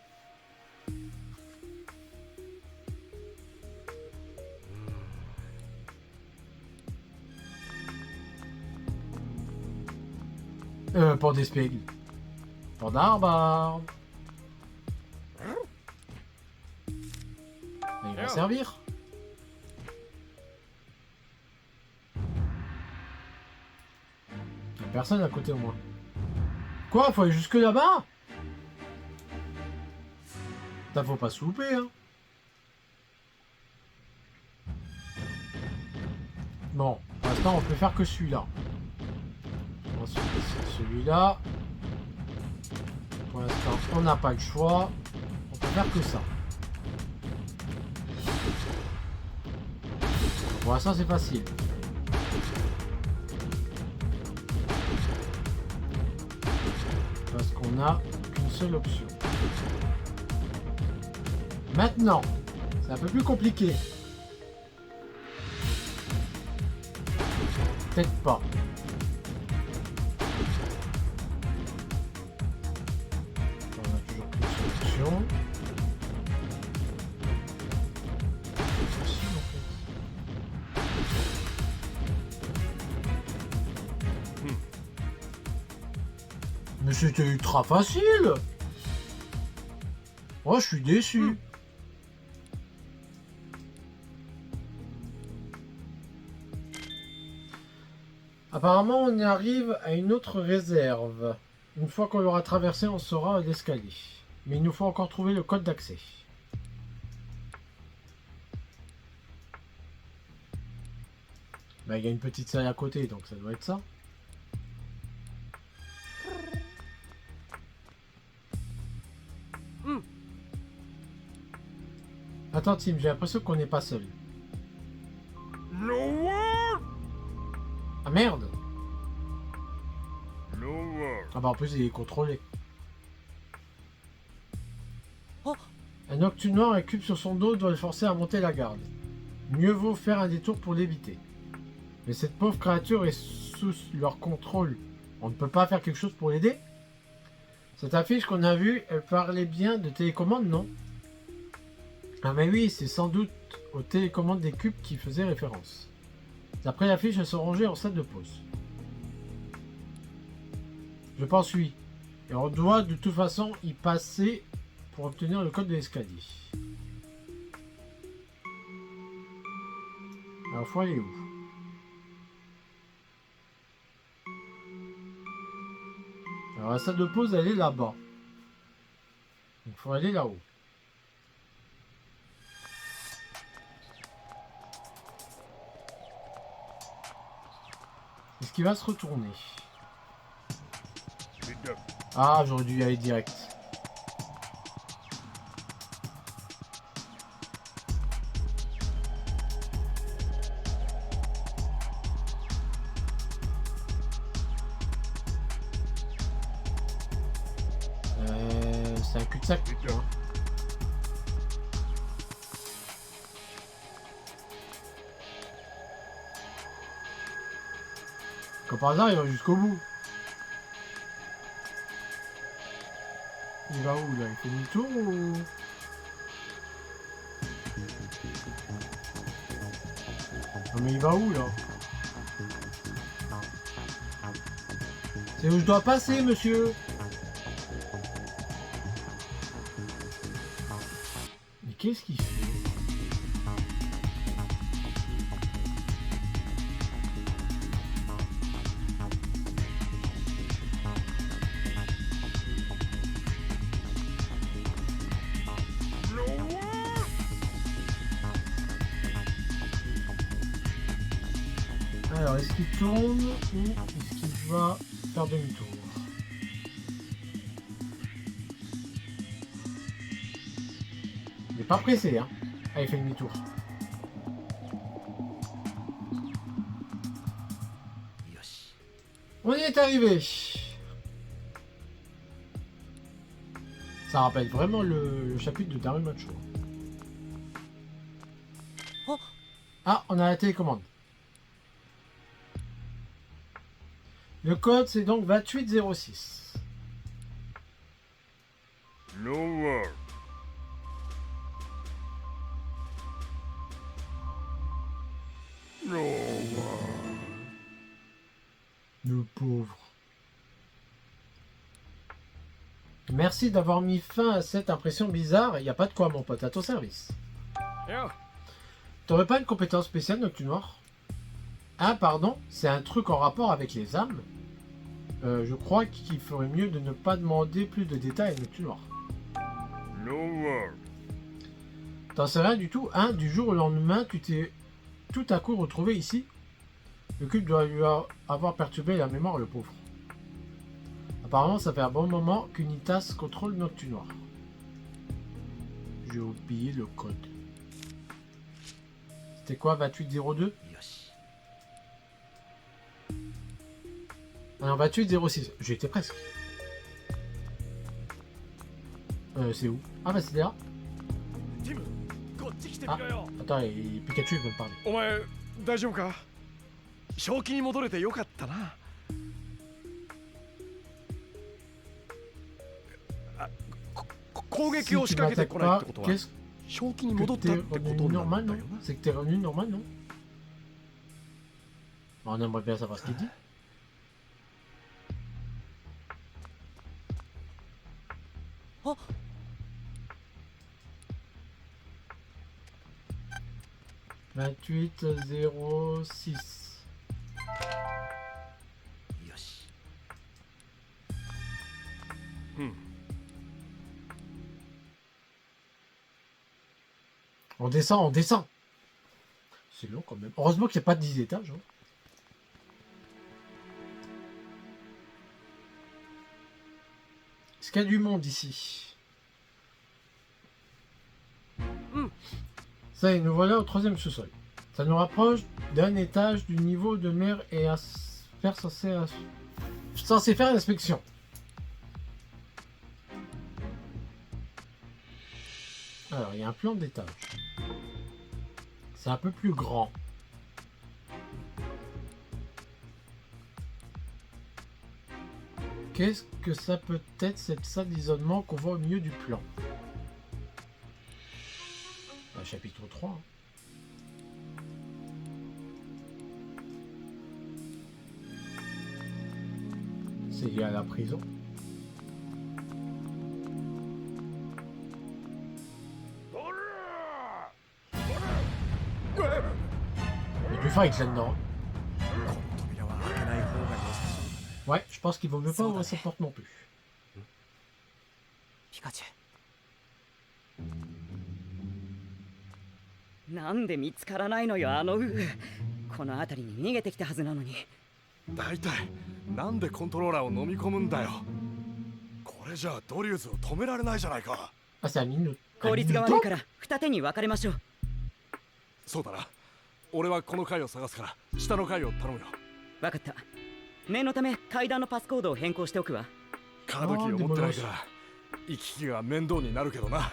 Pan d'espiègle. Pan d'arbre. Il va servir. Il n'y a personne à côté au moins. Quoi? Faut aller jusque là-bas? Ça faut pas se louper, hein. Bon, pour l'instant on peut faire que celui-là. Ensuite celui-là. Pour l'instant on n'a pas le choix. On peut faire que ça. Pour l'instant c'est facile. Parce qu'on a qu'une seule option. Maintenant, c'est un peu plus compliqué. Peut-être pas. On a toujours qu'une solution. C'est facile en fait. Mais c'était ultra facile. Oh, je suis déçu. Apparemment, on y arrive à une autre réserve. Une fois qu'on l'aura traversé, on saura l'escalier. Mais il nous faut encore trouver le code d'accès. Bah, il y a une petite salle à côté, donc ça doit être ça. Attends, Tim, j'ai l'impression qu'on n'est pas seul. Ah merde! Ah bah en plus il est contrôlé. Oh. Un octu noir et un cube sur son dos doit le forcer à monter la garde. Mieux vaut faire un détour pour l'éviter. Mais cette pauvre créature est sous leur contrôle. On ne peut pas faire quelque chose pour l'aider? Cette affiche qu'on a vue, elle parlait bien de télécommande, non? Ah mais oui, c'est sans doute aux télécommandes des cubes qui faisaient référence. D'après l'affiche, elles sont rangées en salle de pause. Je pense oui. Et on doit de toute façon y passer pour obtenir le code de l'escalier. Alors faut aller où? Alors la salle de pause elle est là-bas. Il faut aller là-haut. Est-ce qu'il va se retourner? Ah, j'aurais dû y aller direct. C'est un cul-de-sac. Hein. Comme par hasard, il va jusqu'au bout. Il va où là? Il fait demi-tour ou... Non mais il va où là? C'est où je dois passer, monsieur? Mais qu'est-ce qu'il fait? Alors, est-ce qu'il tourne ou est-ce qu'il va faire demi-tour? Il n'est pas pressé, hein. Ah, il fait demi-tour. On y est arrivé. Ça rappelle vraiment le chapitre de Daru Macho. Oh. Ah, on a la télécommande. Le code, c'est donc 2806. Le pauvre. Merci d'avoir mis fin à cette impression bizarre. Il n'y a pas de quoi, mon pote. À ton service. T'aurais pas une compétence spéciale, Noctu Noir? Ah, pardon, c'est un truc en rapport avec les âmes. Je crois qu'il ferait mieux de ne pas demander plus de détails à Noctu Noir. T'en sais rien du tout, hein? Du jour au lendemain, tu t'es tout à coup retrouvé ici? Le cube doit lui avoir perturbé la mémoire, le pauvre. Apparemment, ça fait un bon moment qu'Unitas contrôle Noctu Noir. J'ai oublié le code. C'était quoi, 2802? Ah non, 2806. J'étais presque. C'est où? Ah bah c'est là. Ah, attends, et Pikachu il veut me parler. お前大丈夫か？正気に戻れてよかったな。攻撃を仕掛けてこないってことは正気に戻ったってことなんだよな。 C'est que t'es revenu normal, non? On aimerait bien savoir ce qu'il dit. Oh. « 2806. On descend, on descend. C'est long quand même. Heureusement qu'il n'y a pas de 10 étages. Hein. Est-ce qu'il y a du monde ici? Ça y est, nous voilà au 3e sous-sol. Ça nous rapproche d'un étage du niveau de mer et censé faire l'inspection. Alors, il y a un plan d'étage. C'est un peu plus grand. Qu'est-ce que ça peut être cette salle d'isolement qu'on voit au milieu du plan? Chapitre 3. Hein. C'est lié à la prison. Il y a du fight là-dedans. Ouais, je pense qu'il vaut mieux pas ouvrir cette porte non plus. ピカチュウなんで見つからないのよあのウーこの辺りに逃げてきたはずなのに大体なんでコントローラーを飲み込むんだよ。これじゃあドリューズを止められないじゃないか。あ、c'est un minute. 効率が悪いから二手に分かれましょう。そうだな。俺はこの階を探すから下の階を頼むよ。分かった。念のため階段のパスコードを変更しておくわ。カードキーを持ってないから行き来が面倒になるけどな。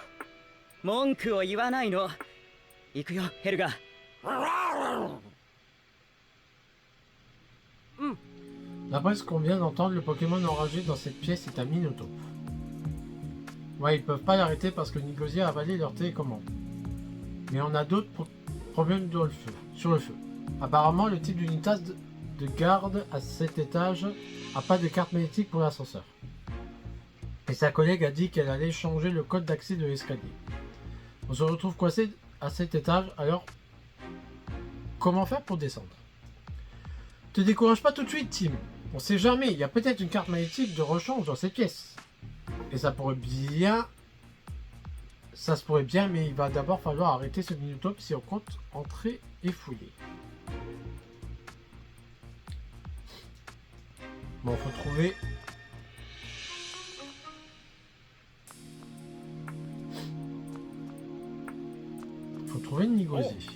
文句を言わないの。行くよヘルガー。D'après ce qu'on vient d'entendre, le Pokémon enragé dans cette pièce est un Minotaur. Ouais, ils peuvent pas l'arrêter parce que Nigozi a avalé leur télécommande. Mais on a d'autres problèmes sur le feu. Apparemment, le type d'unité de garde à cet étage a pas de carte magnétique pour l'ascenseur. Et sa collègue a dit qu'elle allait changer le code d'accès de l'escalier. On se retrouve coincé à cet étage, alors comment faire pour descendre? Te décourage pas tout de suite, Tim. On sait jamais, il y a peut-être une carte magnétique de rechange dans cette pièce. Et ça pourrait bien... Ça se pourrait bien, mais il va d'abord falloir arrêter ce Minotaur si on compte entrer et fouiller. Bon, faut trouver... Faut trouver une Nigozi.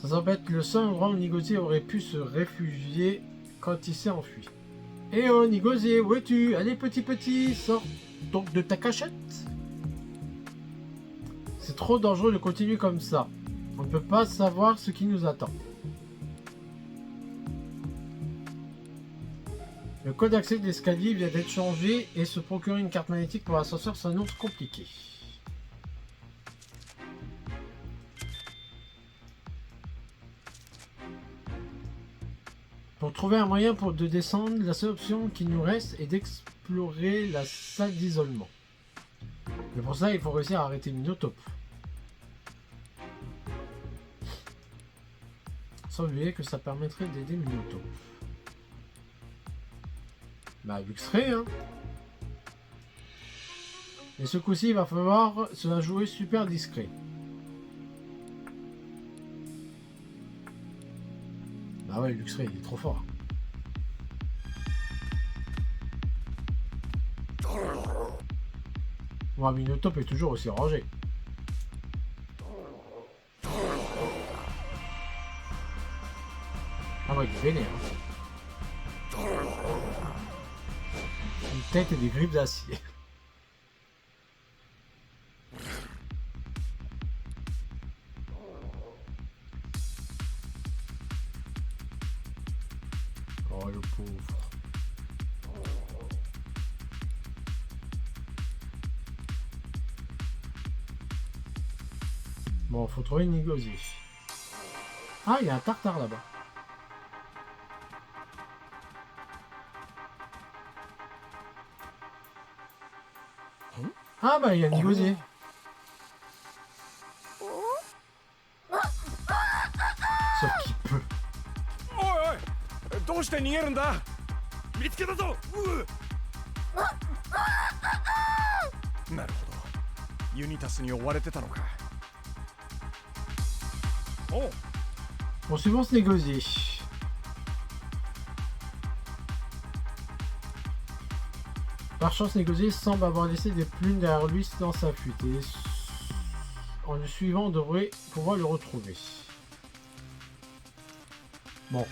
Ça semble être le seul endroit où Nigozi aurait pu se réfugier quand il s'est enfui. Eh oh Nigozi, où es-tu? Allez petit, sors donc de ta cachette. C'est trop dangereux de continuer comme ça. On ne peut pas savoir ce qui nous attend. Le code d'accès de l'escalier vient d'être changé et se procurer une carte magnétique pour l'ascenseur s'annonce compliqué. Pour trouver un moyen de descendre, la seule option qui nous reste est d'explorer la salle d'isolement. Mais pour ça, il faut réussir à arrêter Minotaur. Sans oublier que ça permettrait d'aider Minotaur. Bah, Luxray, hein. Et ce coup-ci, il va falloir se la jouer super discret. Ah ouais, Luxray, il est trop fort. Bon, Minotaur est toujours aussi rangé. Ah ouais, il est vénère. Une tête et des griffes d'acier. Oh le pauvre. Bon, faut trouver une Nigozi. Ah, il y a un tartare là-bas. Ah bah il y a une Nigozi. Sauf qu'il peut. おいおいどうして逃げるんだ。見つけたぞ。なるほどユニタスに追われてたのか。おう Bon, suivons ce Nigozi. Par chance, Négocier semble avoir laissé des plumes derrière lui dans sa fuite. Et en le suivant, on devrait pouvoir le retrouver. Bon.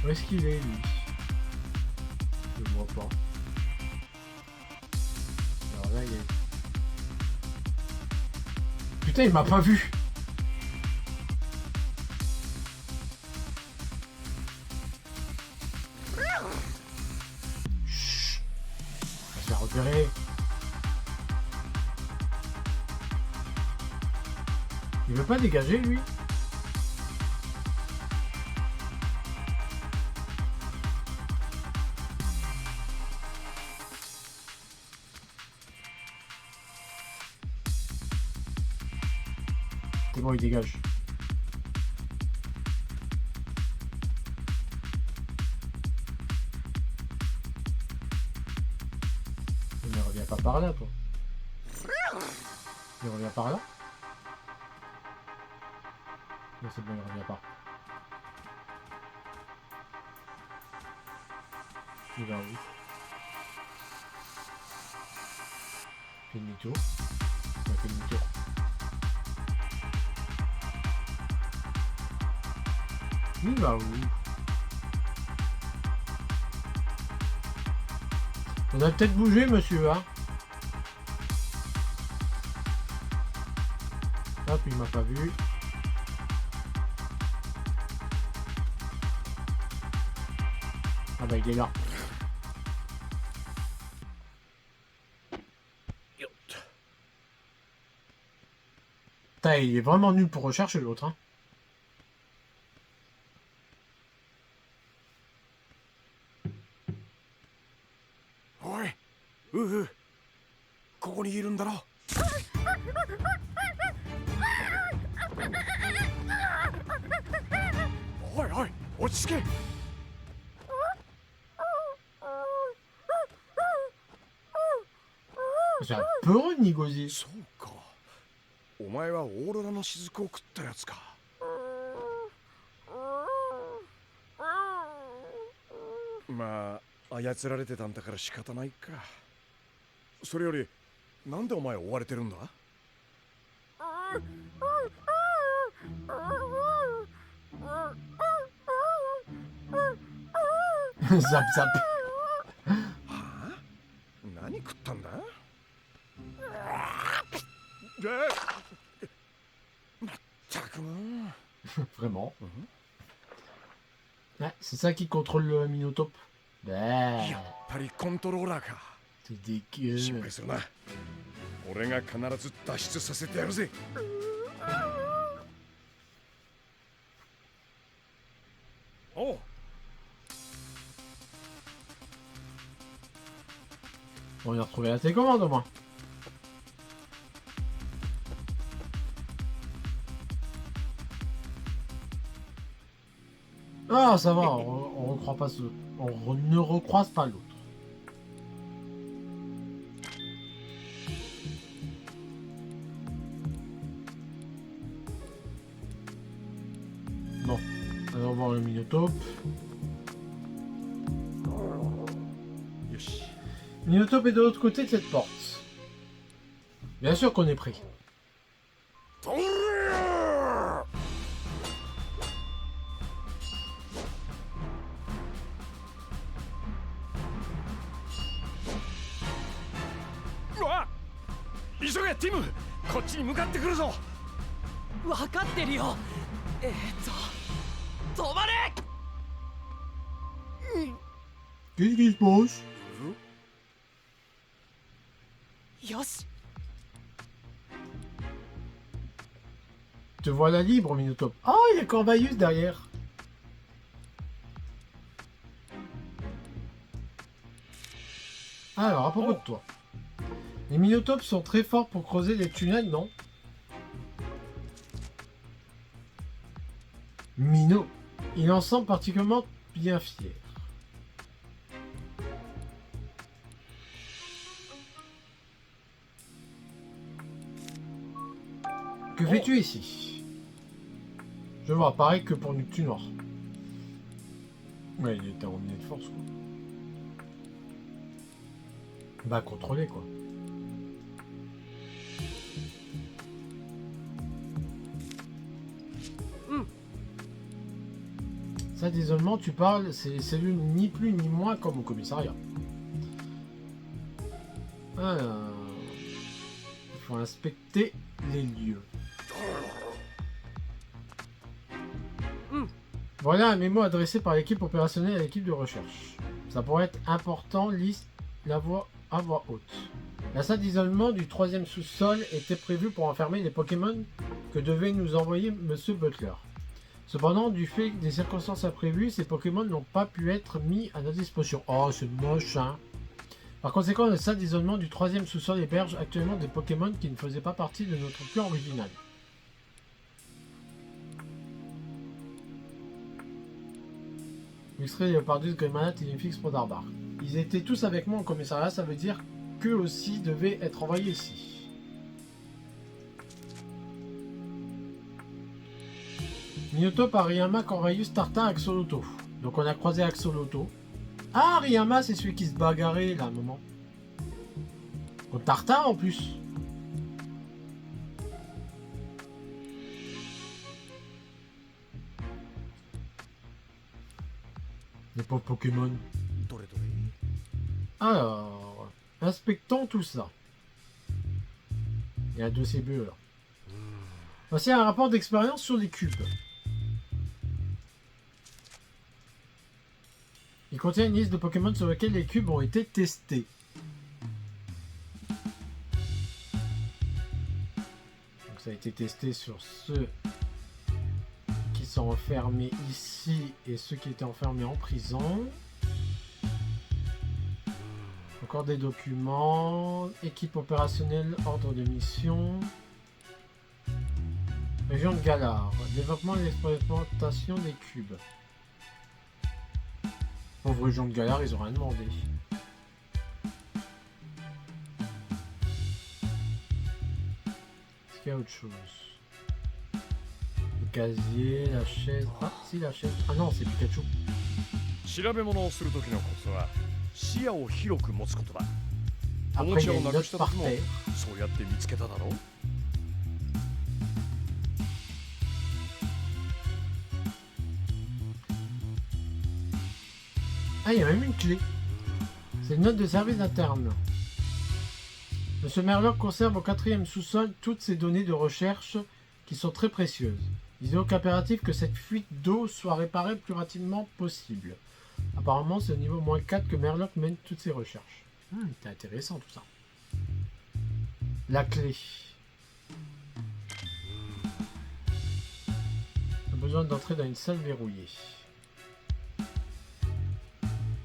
Où est-ce qu'il est, lui? Je le vois pas. Alors là, il est... Putain, il m'a pas vu! Chut! On va se faire repérer. Il veut pas dégager, lui? C'est bon, il dégage. Il ne revient pas par là, toi. Il revient par là? Non, c'est bon, il revient pas. Il va où? Fait demi-tour. Il a fait demi-tour. Il va où? On a peut-être bougé, monsieur, hein? Hop, il m'a pas vu. Ah bah il est là. Putain, il est vraiment nul pour rechercher l'autre, hein. Oi, ここにいるんだろ。おいおい、落ち着け。C'est un peu Négocier. そうか。お前はオーロラの雫を食ったやつか。まあ操られてたんだから仕方ないか。それよりなんでお前追われてるんだ？Zap zap. はあ？何食ったんだ？まったくな。Vraiment. Ouais, c'est ça qui contrôle le Minotaure. Bah, やっぱりコントローラーか。 c'est dégueu. 心配するな。俺が必ず脱出させてやるぜ。おう。 On vient retrouver la télécommande au moins. Ah, ça va, on recroise pas ce... ne recroise pas l'autre. Bon, allons voir le Minotaure. よし。 Minotaure est de l'autre côté de cette porte. Bien sûr qu'on est prêt. とりゃー！うわ！急げティム！こっちに向かってくるぞ！分かってるよ。止まれ！ Qu'est-ce qui se passe? よし。 Te voilà libre, Minotaure. Oh, il y a Corvaius derrière. Alors, à propos de toi. Les Minotaures sont très forts pour creuser les tunnels, non? Mino. Il en semble particulièrement bien fier. Que fais-tu ici? Je vois, pareil que pour Neptune Noir. Ouais, il était emmené de force, quoi. Bah, contrôler, quoi. Ça, d'isolement, tu parles, c'est les cellules ni plus ni moins comme au commissariat. Alors, il faut inspecter les lieux. Voilà un mémo adressé par l'équipe opérationnelle à l'équipe de recherche. Ça pourrait être important, liste la voix à voix haute. La salle d'isolement du 3e sous-sol était prévue pour enfermer les Pokémon que devait nous envoyer Monsieur Butler. Cependant, du fait des circonstances imprévues, ces Pokémon n'ont pas pu être mis à notre disposition. Oh, c'est moche, hein. Par conséquent, la salle d'isolement du 3e sous-sol héberge actuellement des Pokémon qui ne faisaient pas partie de notre plan original. Extrait Léopardus, Grémanat et Infix Prodarbar. Ils étaient tous avec moi au commissariat, ça veut dire qu'eux aussi devaient être envoyés ici. Minotaur par Ryama, Corvaius, Tartin, Axolotl. Donc on a croisé Axolotl. Ah, Ryama, c'est celui qui se bagarrait là, à un moment. Au Tartin en plus. Les pauvres Pokémon. Alors, inspectons tout ça. Il y a un dossier bleu là. Voici un rapport d'expérience sur les cubes. Il contient une liste de Pokémon sur lesquels les cubes ont été testés. Donc ça a été testé sur ceux qui sont enfermés ici et ceux qui étaient enfermés en prison. Encore des documents, équipe opérationnelle, ordre de mission, région de Galar, développement et l'expérimentation des cubes. Pauvre région de Galar, ils ont rien demandé. Est-ce qu'il y a autre chose? Le casier, la chaise. Ah, si, la chaise. Ah non, c'est Pikachu. 調べ物をする時のコツは視野を広く持つことだ。おも Après, ち il y ゃ a を une なくし note た par 時も terre. そうやって見つけただろう。 Ah, il y a même une clé. C'est une note de service interne. Monsieur Merlock conserve au 4e sous-sol toutes ses données de recherche qui sont très précieuses. Il est donc impératif que cette fuite d'eau soit réparée le plus rapidement possible. Apparemment, c'est au niveau -4 que Merlock mène toutes ses recherches. C'est intéressant tout ça. La clé. On a besoin d'entrer dans une salle verrouillée.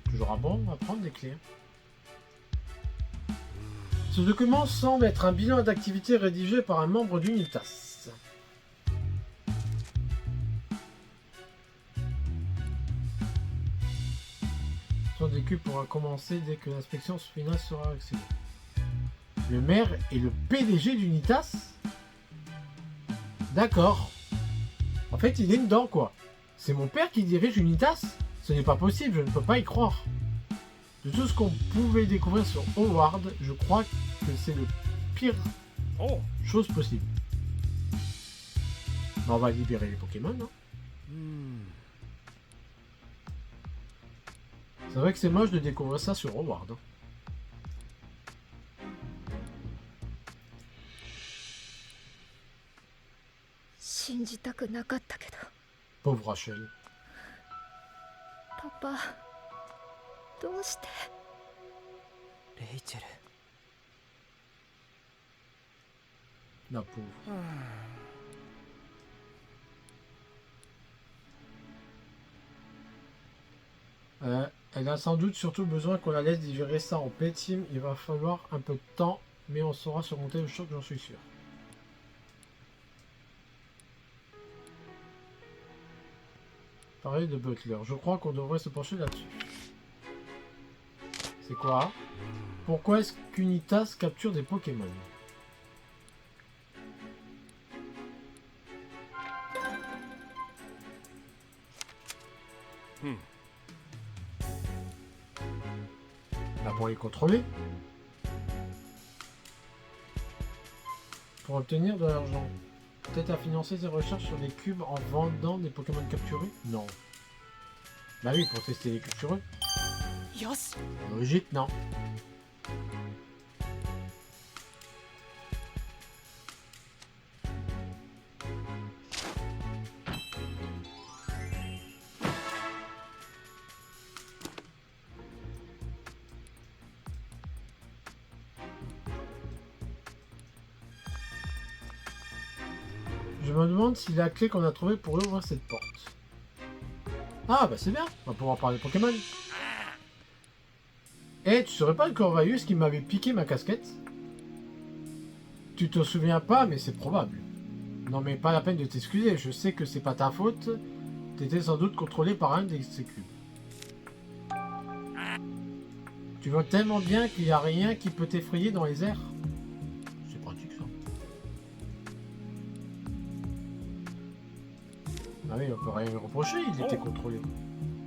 Toujours bon à prendre des clés. Ce document semble être un bilan d'activité rédigé par un membre d'Unitas. Son décu pourra commencer dès que l'inspection finale sera accélérée. Le maire est le PDG d'Unitas? D'accord. En fait, il est dedans, quoi. C'est mon père qui dirige Unitas? Ce n'est pas possible, je ne peux pas y croire. De tout ce qu'on pouvait découvrir sur Howard, je crois que c'est le pire chose possible. On va libérer les Pokémon, hein. C'est vrai que c'est moche de découvrir ça sur Howard. Hein. Pauvre Rachel. Papa, どうして? レイチェル La pauvre. Elle a sans doute surtout besoin qu'on la laisse digérer ça en paix, Tim. Il va falloir un peu de temps, mais on saura surmonter le choc, j'en suis sûr. Pareil de Butler. Je crois qu'on devrait se pencher là-dessus. C'est quoi? Pourquoi est-ce qu'Unitas capture des Pokémon? pour les contrôler. Pour obtenir de l'argent. Peut-être à financer ses recherches sur les cubes en vendant des Pokémon capturés? Non. Bah oui, pour tester les cubes sur eux. よし Logique, non. Je me demande si la clé qu'on a trouvée pourrait ouvrir cette porte. Ah bah c'est bien, on va pouvoir parler Pokémon. Eh, tu serais pas le Corvalus qui m'avait piqué ma casquette? Tu te souviens pas, mais c'est probable. Non mais pas la peine de t'excuser, je sais que c'est pas ta faute. T'étais sans doute contrôlé par un de ces cubes. Tu vois tellement bien qu'il n'y a rien qui peut t'effrayer dans les airs. C'est pratique ça. Ah oui, on peut rien lui reprocher, il était contrôlé.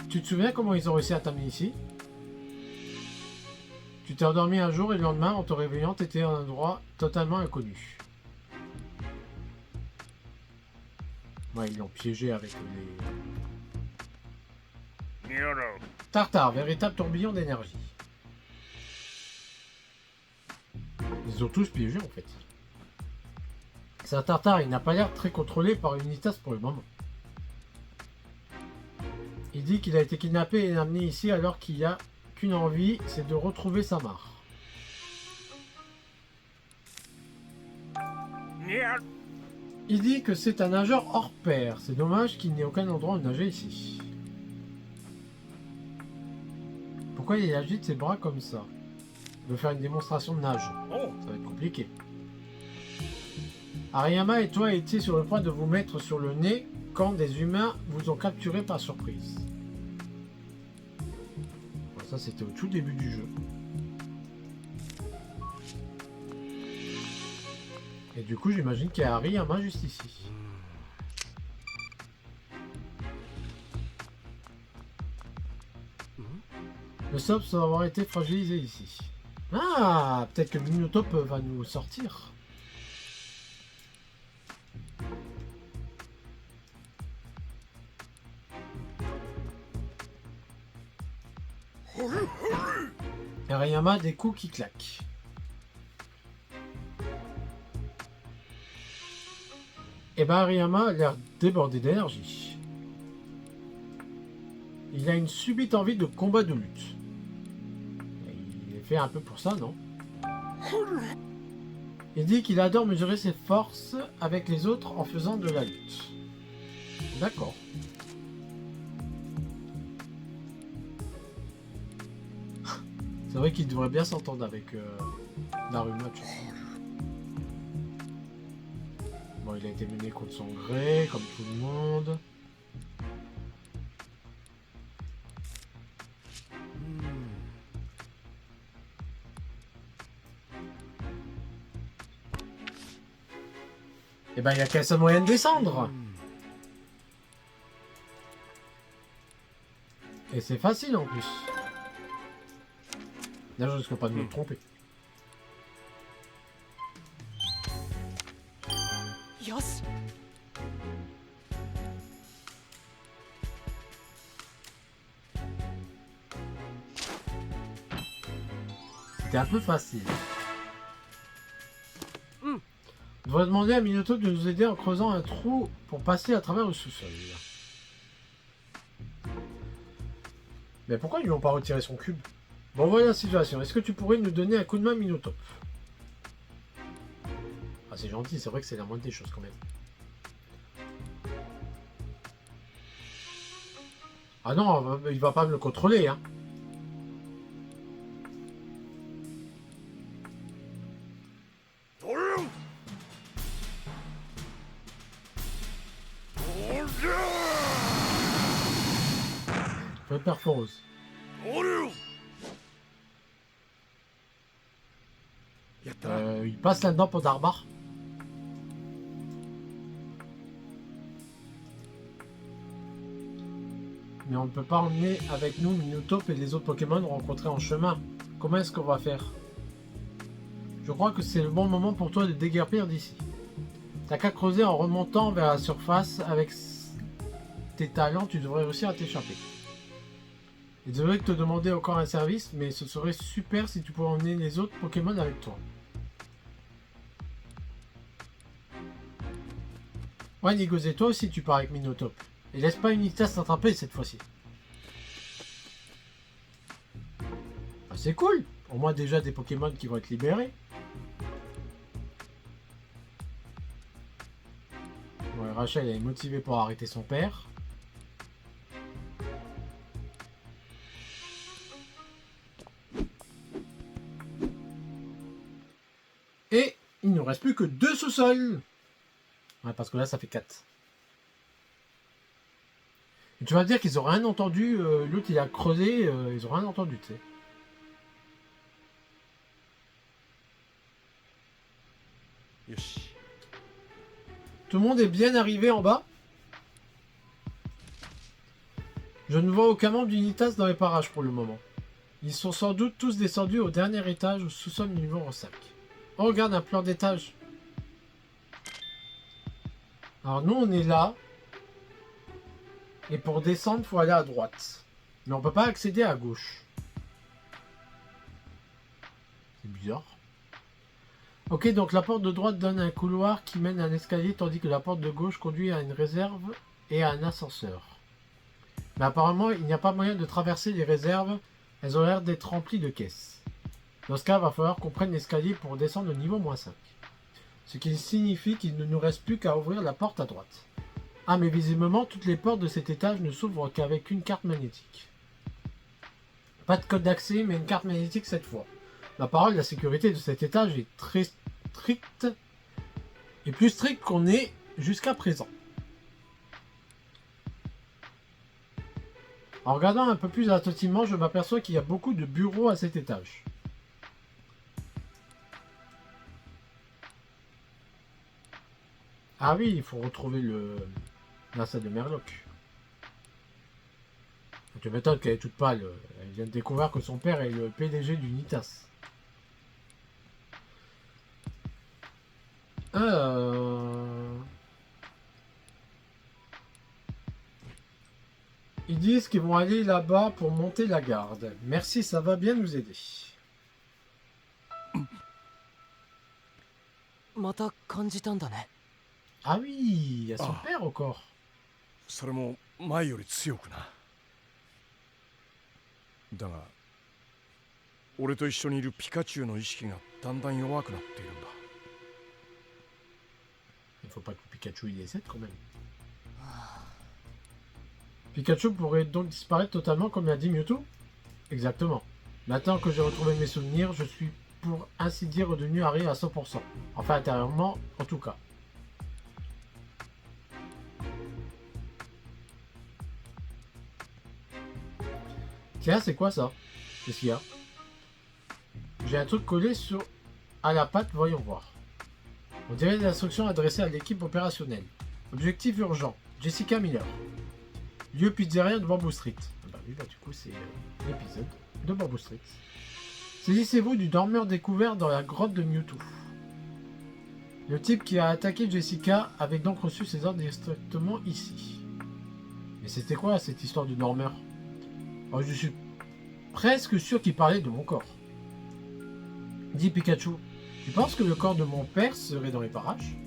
Tu te souviens comment ils ont réussi à t'amener ici? Tu t'es endormi un jour et le lendemain, en te réveillant, t'étais à un endroit totalement inconnu. Ouais, ils l'ont piégé avec les... Tartare, véritable tourbillon d'énergie. Ils ont tous piégé en fait. C'est un Tartare, il n'a pas l'air très contrôlé par Unitas pour le moment. Il dit qu'il a été kidnappé et amené ici alors qu'il y a qu'une envie, c'est de retrouver Samar. Il dit que c'est un nageur hors pair. C'est dommage qu'il n'y ait aucun endroit où nager ici. Pourquoi il agite ses bras comme ça? Il veut faire une démonstration de nage. Ça va être compliqué. Ariyama et toi étiez sur le point de vous mettre sur le nez quand des humains vous ont capturé par surprise. Bon, ça c'était au tout début du jeu. Et du coup j'imagine qu'il y a Ariyama juste ici. Le SOP doit avoir été fragilisé ici. Ah, peut-être que Minotop va nous sortir. Ariyama, des coups qui claquent. Et ben Ariyama a l'air débordé d'énergie. Il a une subite envie de combat de lutte. Il est fait un peu pour ça, non? Il dit qu'il adore mesurer ses forces avec les autres en faisant de la lutte. D'accord. C'est vrai qu'il devrait bien s'entendre avec Daruma. Bon, il a été mené contre son gré, comme tout le monde. Et ben, il y a qu'un seul moyen de descendre. Et c'est facile en plus. Là, je risque pas de me tromper. Yes. C'était un peu facile. On devrait demander à Minotaur de nous aider en creusant un trou pour passer à travers le sous-sol. Mais pourquoi ils lui ont pas retiré son cube? Bon, voilà la situation. Est-ce que tu pourrais nous donner un coup de main, Minotop? Ah, c'est gentil, c'est vrai que c'est la moindre des choses quand même. Ah non, il va pas me le contrôler, hein. Feu perforose. Il passe là-dedans pour Darbar. Mais on ne peut pas emmener avec nous Minotop et les autres Pokémon rencontrés en chemin. comment est-ce qu'on va faire? Je crois que c'est le bon moment pour toi de déguerpir d'ici. T'as qu'à creuser en remontant vers la surface. Avec tes talents, tu devrais réussir à t'échapper. Et désolé de te demander encore un service, mais ce serait super si tu pouvais emmener les autres Pokémon avec toi. Ouais, Nigozé, toi aussi tu pars avec Minotop. Et laisse pas Unitas t'attraper cette fois-ci. Ah, c'est cool. Au moins déjà des Pokémon qui vont être libérés. Ouais, Rachel elle est motivée pour arrêter son père. Et il ne nous reste plus que 2 sous-sols. Ouais, parce que là ça fait 4. Et tu vas dire qu'ils ont rien entendu, l'autre il a creusé, ils ont rien entendu, tu sais. Yoshi. Tout le monde est bien arrivé en bas. Je ne vois aucun membre d'Unitas dans les parages pour le moment. Ils sont sans doute tous descendus au dernier étage au sous-sol numéro 5. Oh, regarde un plan d'étage. Alors nous on est là. Et pour descendre, il faut aller à droite. Mais on peut pas accéder à gauche. C'est bizarre. Ok, donc la porte de droite donne un couloir qui mène à un escalier, tandis que la porte de gauche conduit à une réserve et à un ascenseur. Mais apparemment, il n'y a pas moyen de traverser les réserves. Elles ont l'air d'être remplies de caisses. Dans ce cas, il va falloir qu'on prenne l'escalier pour descendre au niveau -5. Ce qui signifie qu'il ne nous reste plus qu'à ouvrir la porte à droite. Ah, mais visiblement, toutes les portes de cet étage ne s'ouvrent qu'avec une carte magnétique. Pas de code d'accès, mais une carte magnétique cette fois. La parole, la sécurité de cet étage est très stricte. Et plus stricte qu'on est jusqu'à présent. En regardant un peu plus attentivement, je m'aperçois qu'il y a beaucoup de bureaux à cet étage. Ah oui, il faut retrouver la salle de Merlock. Tu m'étonnes qu'elle est toute pâle. Elle vient de découvrir que son père est le PDG d'Unitas. Ils disent qu'ils vont aller là-bas pour monter la garde. Merci, ça va bien nous aider. また感じたんだね。 Ah oui, il y a son Ah. père encore. それも前より強くな。だが俺と一緒にいるピカチュウの意識がだんだん弱くなっているんだ。 Il faut pas que Pikachu il décède quand même. Pikachu pourrait donc disparaître totalement comme l'a dit Mewtwo? Exactement. Maintenant que j'ai retrouvé mes souvenirs, je suis pour ainsi dire redevenu Harry à 100%. Enfin intérieurement en tout cas. Tiens, c'est quoi ça? Qu'est-ce qu'il y a? J'ai un truc collé à la patte, voyons voir. On dirait des instructions adressées à l'équipe opérationnelle. Objectif urgent, Jessica Miller. Lieu pizzeria de Bamboo Street. Bah oui, bah du coup c'est l'épisode de Bamboo Street. Saisissez-vous du dormeur découvert dans la grotte de Mewtwo. Le type qui a attaqué Jessica avait donc reçu ses ordres directement ici. Mais c'était quoi cette histoire du dormeur? Oh, je suis presque sûr qu'il parlait de mon corps. Dit Pikachu. Tu penses que le corps de mon père serait dans les parages?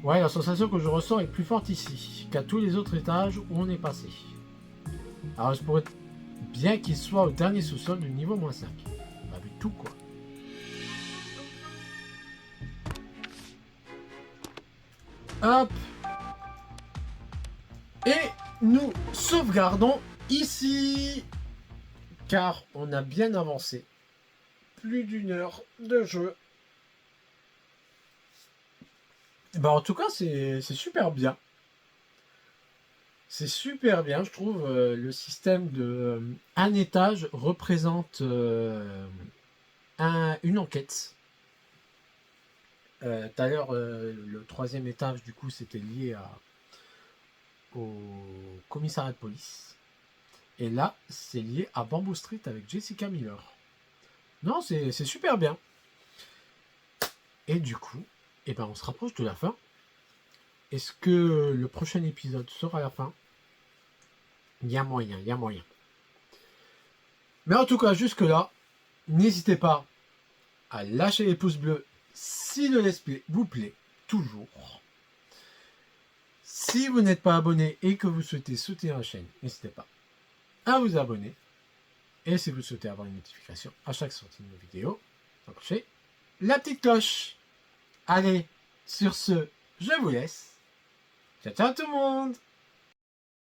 Ouais, la sensation que je ressens est plus forte ici qu'à tous les autres étages où on est passé. Alors je pourrais bien qu'il soit au dernier sous-sol du niveau -5. Bah vu tout quoi. Hop. Et nous sauvegardons ici. Car on a bien avancé. Plus d'1 heure de jeu. Bah en tout cas c'est super bien. C'est super bien, je trouve. Le système de un étage représente une enquête. Tout à l'heure, le 3e étage, du coup, c'était lié au commissariat de police. Et là, c'est lié à Bamboo Street avec Jessica Miller. Non, c'est super bien. Et du coup, eh ben, on se rapproche de la fin. Est-ce que le prochain épisode sera la fin? Il y a moyen, il y a moyen. Mais en tout cas, jusque-là, n'hésitez pas à lâcher les pouces bleus si le let's play vous plaît, toujours. Si vous n'êtes pas abonné et que vous souhaitez soutenir la chaîne, n'hésitez pas à vous abonner. Et si vous souhaitez avoir une notification à chaque sortie de nos vidéos, enclenchez la petite cloche. Allez, sur ce, je vous laisse. Ciao, ciao tout le monde!